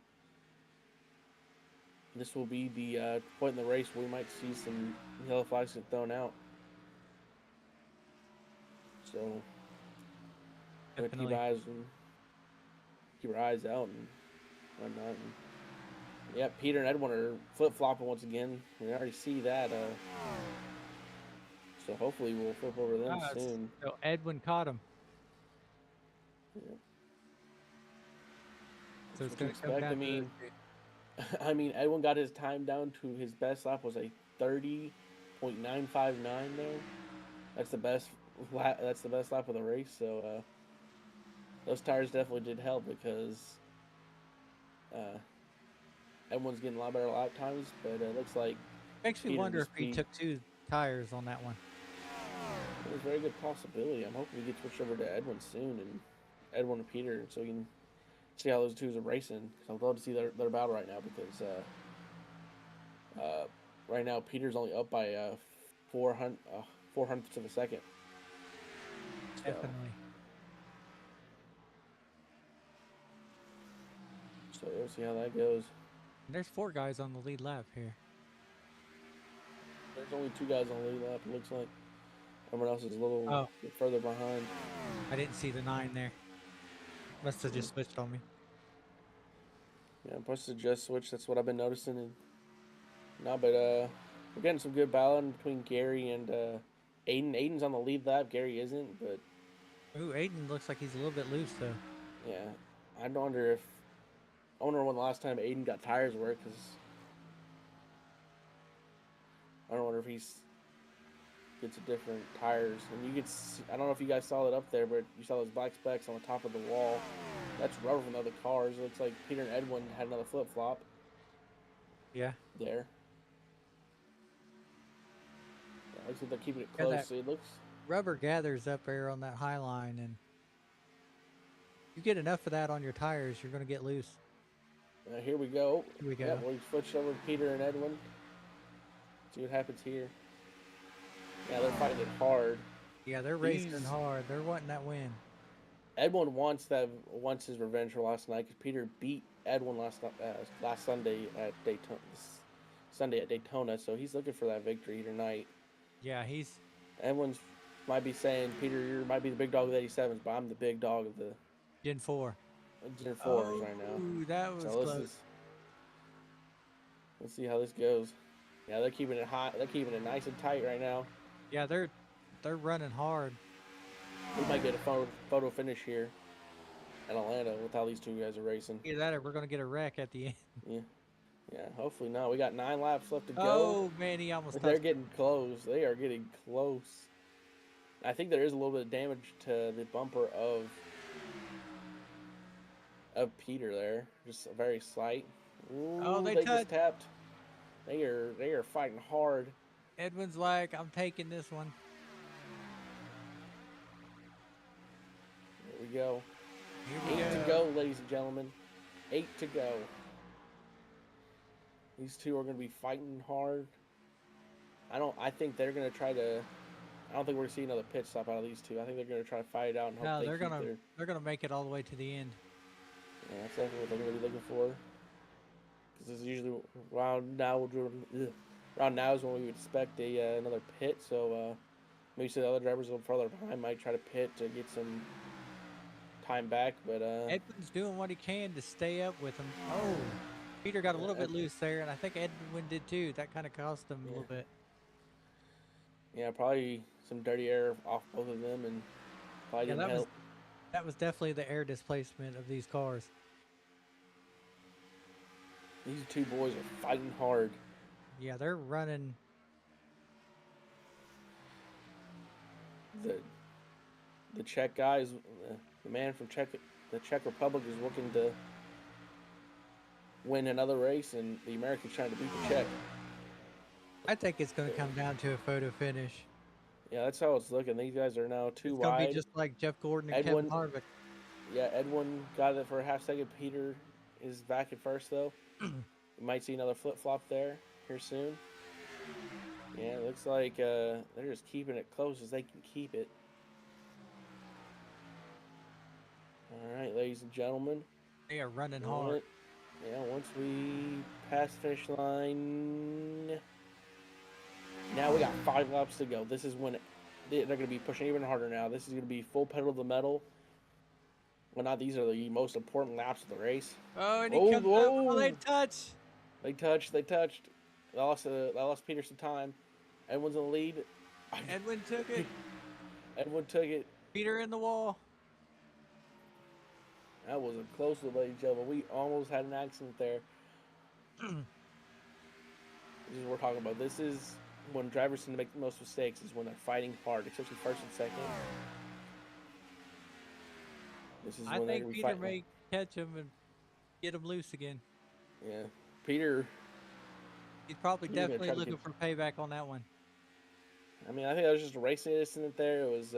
point in the race where we might see some yellow flags get thrown out. So keep our eyes out and whatnot. And, yeah, Peter and Edwin are flip-flopping once again. We already see that. So hopefully we'll flip over them soon. So Edwin caught him. Yeah. So it's going to come down I mean, Edwin got his time down to his best lap was a 30.959 there. That's the best lap. That's the best lap of the race. So those tires definitely did help, because Edwin's getting a lot better lap times. But it looks like makes me wonder if he took 2 tires on that one. There's a very good possibility. I'm hoping we get switched over to Edwin soon, and Edwin and Peter, so we can see how those two are racing. Cause I'm glad to see their battle right now because right now Peter's only up by 400 400ths of a second. So, Definitely. so we'll see how that goes. There's 4 guys on the lead lap here. There's only 2 guys on the lead lap. It looks like everyone else is a little bit further behind. I didn't see the 9 there. Must have just switched on me. Yeah, plus it just switched. That's what I've been noticing. And no, but we're getting some good battling between Gary and Aiden. Aiden's on the lead lap. Gary isn't, but Ooh, Aiden looks like he's a little bit loose though. yeah, I wonder when the last time Aiden got tires work, because I don't wonder if he's gets a different tires. And you could see, I don't know if you guys saw it up there, but you saw those black specks on the top of the wall. That's rubber from the other cars. It looks like Peter and Edwin had another flip flop. Yeah. There. Yeah, looks like they're keeping it close. Yeah, so it looks. Rubber gathers up there on that high line, and you get enough of that on your tires, you're going to get loose. Here we go. Here we go. Yeah, we switched over to Peter and Edwin. See what happens here. Yeah, they're fighting it hard. Yeah, they're racing hard. They're wanting that win. Edwin wants his revenge for last night because Peter beat Edwin last Sunday at Daytona. Sunday at Daytona, so he's looking for that victory tonight. Yeah, Edwin's might be saying, Peter, you might be the big dog of the 87s, but I'm the big dog of the Gen 4. Gen 4s right now. Ooh, that was so close. Let's see how this goes. Yeah, they're keeping it hot. They're keeping it nice and tight right now. Yeah, they're running hard. We might get a photo finish here in Atlanta with how these 2 guys are racing. Either that or we're going to get a wreck at the end. Yeah, hopefully not. We got 9 laps left to go. Oh, man, he almost They're getting close. They are getting close. I think there is a little bit of damage to the bumper of Peter there. Just a very slight. Ooh, they just tapped. They are fighting hard. Edwin's like, I'm taking this one. Here we go. Here we 8 to go, ladies and gentlemen. 8 to go. These 2 are going to be fighting hard. I think they're going to try to. I don't think we're going to see another pit stop out of these 2. I think they're going to try to fight it out and hope No, they're going to make it all the way to the end. Yeah, that's definitely what they're going to be looking for. Because this is usually round now is when we would expect another pit. So maybe some of the other drivers a little further behind might try to pit to get some time back. But Edwin's doing what he can to stay up with him. Oh, Peter got a little bit loose there, and I think Edwin did too. That kind of cost him a little bit. Yeah, probably some dirty air off both of them, and probably didn't help. That was definitely the air displacement of these cars. These 2 boys are fighting hard. Yeah, they're running. The Czech guys, the man from the Czech Republic is looking to win another race, and the American's trying to beat the Czech. I think it's going to come down to a photo finish. Yeah, that's how it's looking. These guys are now 2 wide. It's going to be just like Jeff Gordon and Kevin Harvick. Yeah, Edwin got it for a half second. Peter is back at first, though. We might see another flip-flop there here soon. Yeah, it looks like they're just keeping it close as they can keep it. All right, ladies and gentlemen. They are running hard. Yeah, once we pass the finish line, now we got 5 laps to go. This is when they're going to be pushing even harder now. This is going to be full pedal to the metal. Well, not these are the most important laps of the race. Oh, and he comes up. Oh, they touch. They touched. They lost Peter some time. Edwin's in the lead. Edwin took it. Edwin took it. Peter in the wall. That was a close one, ladies and gentlemen. We almost had an accident there. This is what we're talking about. This is when drivers tend to make the most mistakes, is when they're fighting hard, especially first and second. This is I when think Peter may catch him and get him loose again. Yeah. Peter. He's probably definitely looking for payback on that one. I mean, I think that was just a racing incident there. It was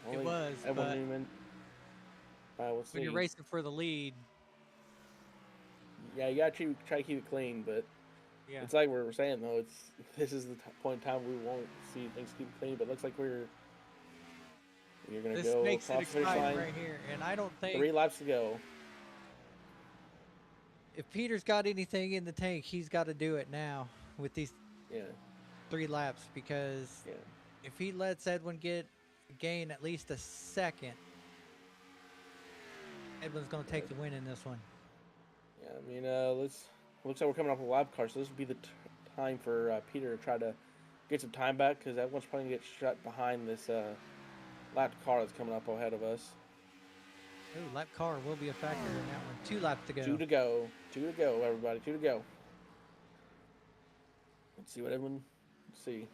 only Edwin Newman. When you're racing for the lead, Yeah, you gotta try to keep it clean, but Yeah. it's like we're saying though. This is the point in time we won't see things keep clean, but it looks like we're gonna This go makes it across the finish exciting line. right here, and I don't think 3 laps to go. if Peter's got anything in the tank, he's got to do it now with these Yeah, 3 laps because yeah. if he lets Edwin gain at least a second, Edwin's going to take the win in this one. Yeah, I mean, looks like we're coming off a lap car, so this would be the time for Peter to try to get some time back because that one's probably going to get shut behind this lap car that's coming up ahead of us. Ooh, lap car will be a factor in that one. 2 laps to go. 2 to go. 2 to go, everybody. 2 to go. Let's see what Edwin. Let's see.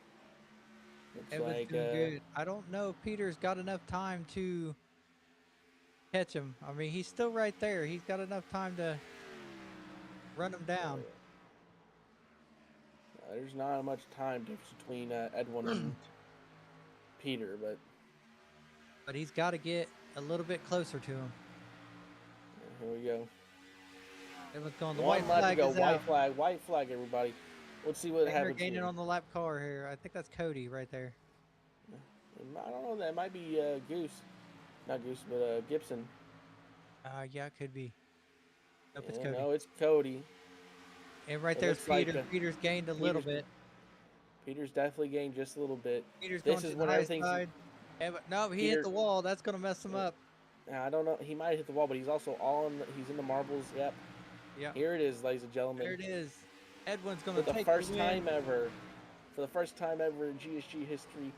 Looks Edwin's like doing good. I don't know if Peter's got enough time to catch him. I mean, he's still right there. He's got enough time to run him down. There's not much time difference between Edwin and Peter, But he's got to get a little bit closer to him. here we go. Edwin's going. The One white lap flag to go. is White flag, everybody. Let's see what they're happens gaining here. on the lap car here. I think that's Cody right there. I don't know. That might be Goose. Not Goose, but Gibson. Yeah, it could be. Nope, it's Yeah, Cody. no, it's Cody. And right It there's looks like, Peter. Peter's gained a little bit. Peter's definitely gained just a little bit. Peter's This going is to the when high everything's. side. No, he Peter- hit the wall. That's going to mess him up. I don't know. He might hit the wall, but he's also he's in the marbles. Yep. Yeah. Here it is, ladies and gentlemen. There it is. Edwin's going For to the take first the win. time ever. For the first time ever in GSG history,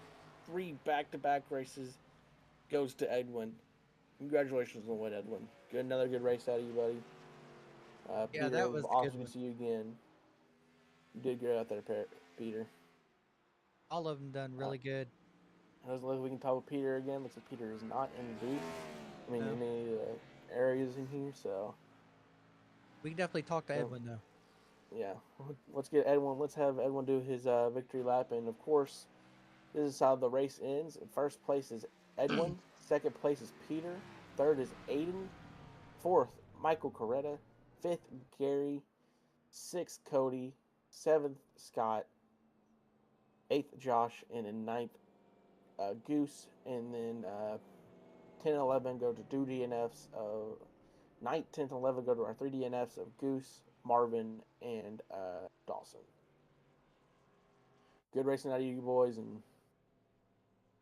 3 back-to-back races goes to Edwin. Congratulations on the win, Edwin. Another good race out of you, buddy. Yeah, Peter, that was a awesome good one. to see you again. You did great out there, Peter. All of them done really good. Let's look if we can talk with Peter again. Looks like Peter is not in the booth. I mean, No. in any areas in here, so We can definitely talk to So- Edwin though. yeah. Let's get Edwin. Let's have Edwin do his victory lap, and of course, this is how the race ends. First place is Edwin. Second place is Peter. Third is Aiden. Fourth, Michael Coretta. Fifth, Gary. Sixth, Cody. Seventh, Scott. Eighth, Josh, and then ninth, Goose, and then 10 and 11 go to 2 DNFs of 9th, 10th, and 11 go to our 3 DNFs of Goose, Marvin, and Dawson. Good racing out of you boys, and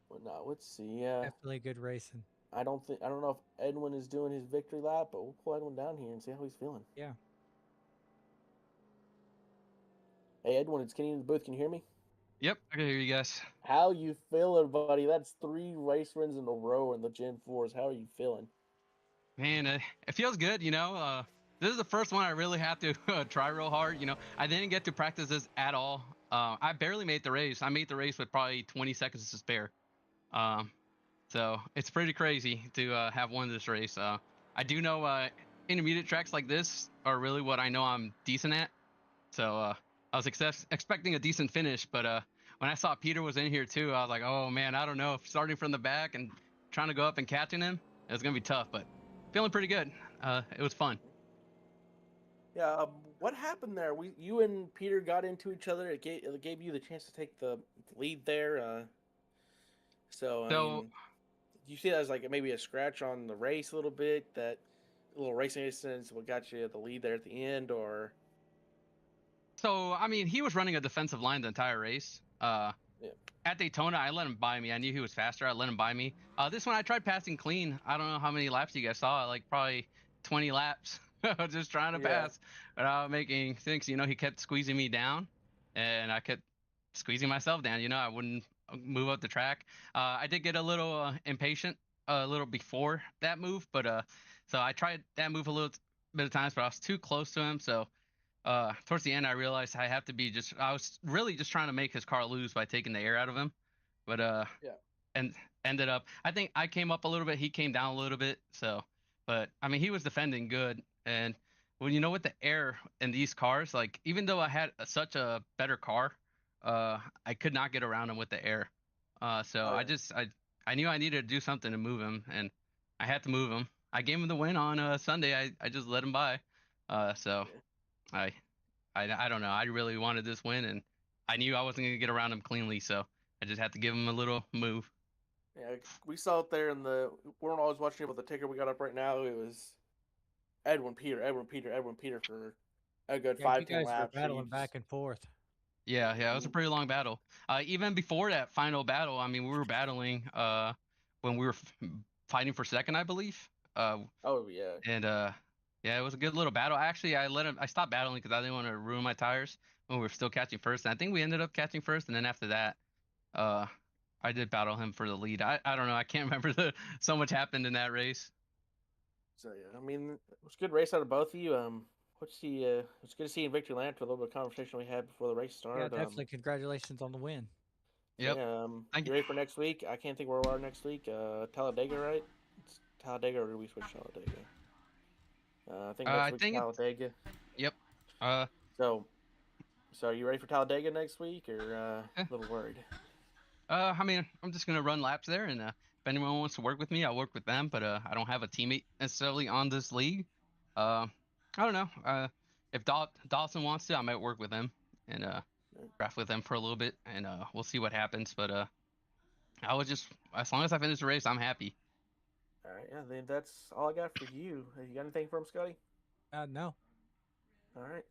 whatnot. Let's see. Definitely good racing. I don't know if Edwin is doing his victory lap, but we'll pull Edwin down here and see how he's feeling. Yeah. Hey Edwin, it's Kenny in the booth. Can you hear me? Yep, I can hear you guys. How you feeling, buddy? That's 3 race wins in a row in the Gen 4s. How are you feeling? Man, it feels good, you know. This is the first one I really have to try real hard, you know. I didn't get to practice this at all. I barely made the race. I made the race with probably 20 seconds to spare. So it's pretty crazy to have won this race. I do know intermediate tracks like this are really what I know I'm decent at. So I was expecting a decent finish, but when I saw Peter was in here too, I was like, oh man, I don't know. If starting from the back and trying to go up and catching him, it was gonna be tough, but feeling pretty good. It was fun. Yeah, what happened there? You and Peter got into each other. It gave you the chance to take the lead there. So, I mean, do you see that as like maybe a scratch on the race a little bit? That little racing incident is what got you the lead there at the end, or? So I mean, he was running a defensive line the entire race. At Daytona, I let him by me. I knew he was faster. I let him by me. This one, I tried passing clean. I don't know how many laps you guys saw. Like probably 20 laps. Just trying to pass without making things. You know, he kept squeezing me down, and I kept squeezing myself down. You know, I wouldn't move up the track. I did get a little impatient a little before that move, but so I tried that move a little bit of times, but I was too close to him. So towards the end, I realized I have to be I was really just trying to make his car lose by taking the air out of him, but and ended up. I think I came up a little bit. He came down a little bit. So, but I mean, he was defending good. And when you know with the air in these cars, like even though I had such a better car, I could not get around him with the air. So I knew I needed to do something to move him, and I had to move him. I gave him the win on Sunday. I just let him by. So I don't know. I really wanted this win, and I knew I wasn't gonna get around him cleanly, so I just had to give him a little move. Yeah, we saw it there in the. We weren't always watching it, but the ticker we got up right now, it was Edwin Peter for a good Yeah, you 5-10 guys were laps. battling back and forth. Yeah, it was a pretty long battle. Even before that final battle, I mean, we were battling when we were fighting for second, I believe. Oh yeah. And yeah, it was a good little battle. Actually, I stopped battling because I didn't want to ruin my tires when we were still catching first. And I think we ended up catching first, and then after that, I did battle him for the lead. I don't know. I can't remember so much happened in that race. So yeah, I mean, it was a good race out of both of you. It's good to see you in victory lane for a little bit of conversation we had before the race Yeah, started. definitely. Congratulations on the win. Yep. Yeah, Thank you you. ready for next week? I can't think where we are next week. Talladega, right? It's Talladega, or did we switch Talladega? I think next I week's think it's Talladega. yep. So are you ready for Talladega next week, or Eh. a little worried? I mean, I'm just gonna run laps there, and if anyone wants to work with me, I'll work with them. But I don't have a teammate necessarily on this league. I don't know. If Dawson wants to, I might work with him and draft with them for a little bit, and we'll see what happens. But I was just as long as I finish the race, I'm happy. All right, yeah. Then that's all I got for you. You got anything for him, Scotty? No. All right.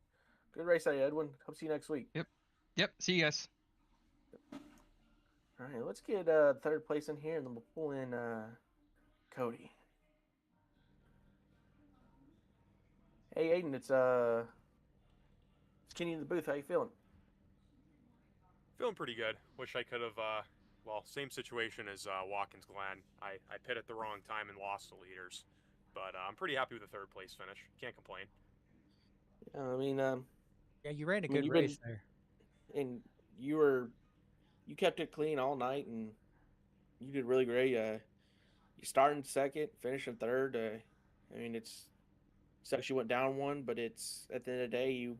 Good race, Edwin. Hope to see you next week. Yep. See you guys. All right, let's get third place in here, and then we'll pull in Cody. Hey, Aiden, it's Kenny in the booth. How you feeling? Feeling pretty good. Wish I could have, well, same situation as Watkins Glen. I pit at the wrong time and lost the leaders. But I'm pretty happy with the third place finish. Can't complain. I mean, Yeah, you ran a good race there. And you kept it clean all night, and you did really great. You started second, finishing third. I mean, it's sucks you went down one, but it's at the end of the day, you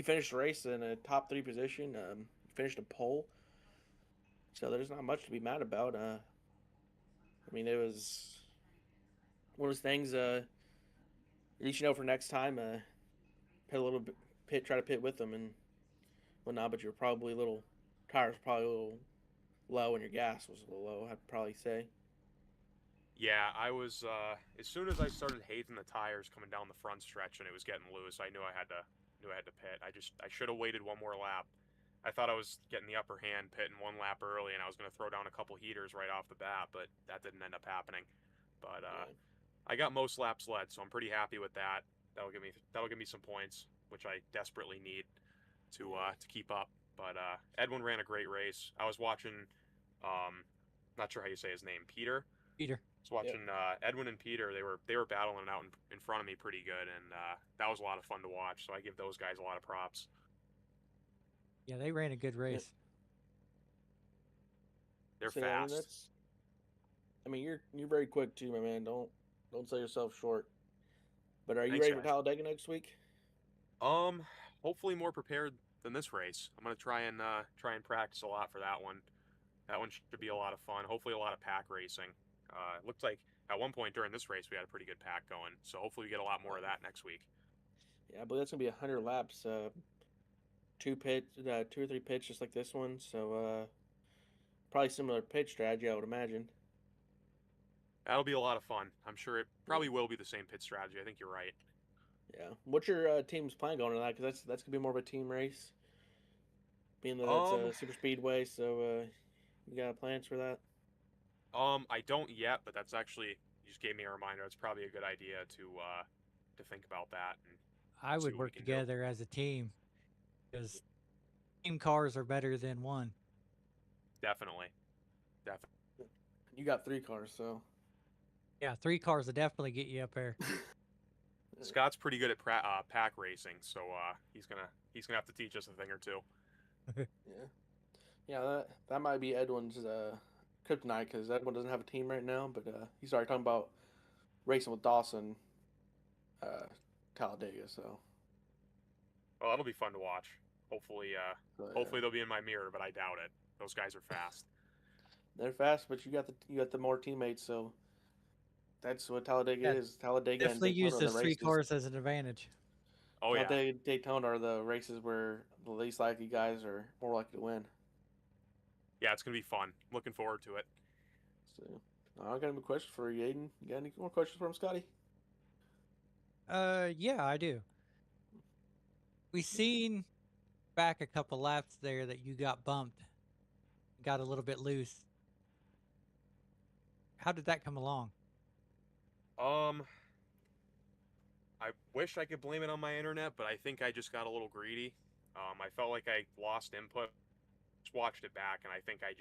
finished the race in a top 3 position. You finished a pole, so there's not much to be mad about. I mean, it was one of those things. At least you know for next time, pit a little bit, try to pit with them and whatnot. But you're probably tires were probably a little low, and your gas was a little low. I'd probably say. Yeah, I was, as soon as I started hating the tires coming down the front stretch and it was getting loose, I knew I had to pit. I should have waited one more lap. I thought I was getting the upper hand pitting one lap early, and I was going to throw down a couple heaters right off the bat, but that didn't end up happening. But I got most laps led, so I'm pretty happy with that. That'll give me some points, which I desperately need to keep up. But Edwin ran a great race. I was watching, not sure how you say his name, Peter. Peter. I was watching Edwin and Peter. They were battling it out in front of me pretty good, and that was a lot of fun to watch. So I give those guys a lot of props. Yeah, they ran a good race. They're So, fast. I mean, you're very quick too, my man. Don't sell yourself short. But are you Thanks, ready for guys. Talladega next week? Hopefully more prepared than this race. I'm gonna try and practice a lot for that one. That one should be a lot of fun. Hopefully a lot of pack racing. It looked like at one point during this race we had a pretty good pack going. So hopefully we get a lot more of that next week. Yeah, I believe that's gonna be 100 laps. 2 or 3 pits, just like this one. So probably similar pitch strategy, I would imagine. That'll be a lot of fun. I'm sure it probably will be the same pit strategy. I think you're right. Yeah. What's your team's plan going to that? Because that's gonna be more of a team race. Being that it's a super speedway, so you got plans for that? I don't yet, but that's actually, you just gave me a reminder. It's probably a good idea to think about that. And I would work together as a team because team cars are better than one. Definitely. You got 3 cars, so. Yeah, 3 cars will definitely get you up there. Scott's pretty good at pack racing, so he's gonna have to teach us a thing or two. Yeah, that might be Edwin's kryptonite, because Edwin doesn't have a team right now, but he's already talking about racing with Dawson, Talladega. So. Well, that'll be fun to watch. Hopefully, hopefully they'll be in my mirror, but I doubt it. Those guys are fast. They're fast, but you got the more teammates, so that's what Talladega is. Talladega Definitely and use Daytona, those 3 cars as an advantage. Oh yeah. Daytona are the races where the least likely guys are more likely to win. Yeah, it's gonna be fun. Looking forward to it. So, I got any questions for you, Aiden. You got any more questions for him, Scotty? Yeah, I do. We seen back a couple laps there that you got bumped, got a little bit loose. How did that come along? I wish I could blame it on my internet, but I think I just got a little greedy. I felt like I lost input. Just watched it back, and I think I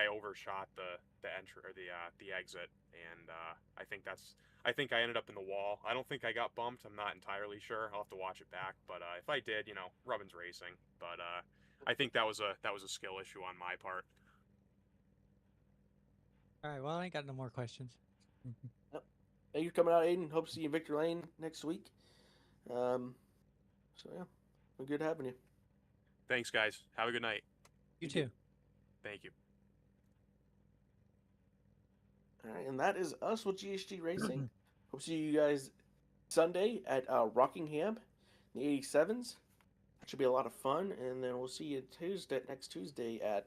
overshot the entry or the exit, and I think I ended up in the wall. I don't think I got bumped. I'm not entirely sure. I'll have to watch it back, but if I did, Rubbin's racing. But I think that was a skill issue on my part. All right, well, I ain't got no more questions. Yep. Thank you for coming out, Aiden. Hope to see you in Victor Lane next week. So yeah, been good having you. Thanks, guys. Have a good night. You too. Thank you. All right, and that is us with GSG Racing. Hope to see you guys Sunday at Rockingham, the 87s. That should be a lot of fun. And then we'll see you next Tuesday at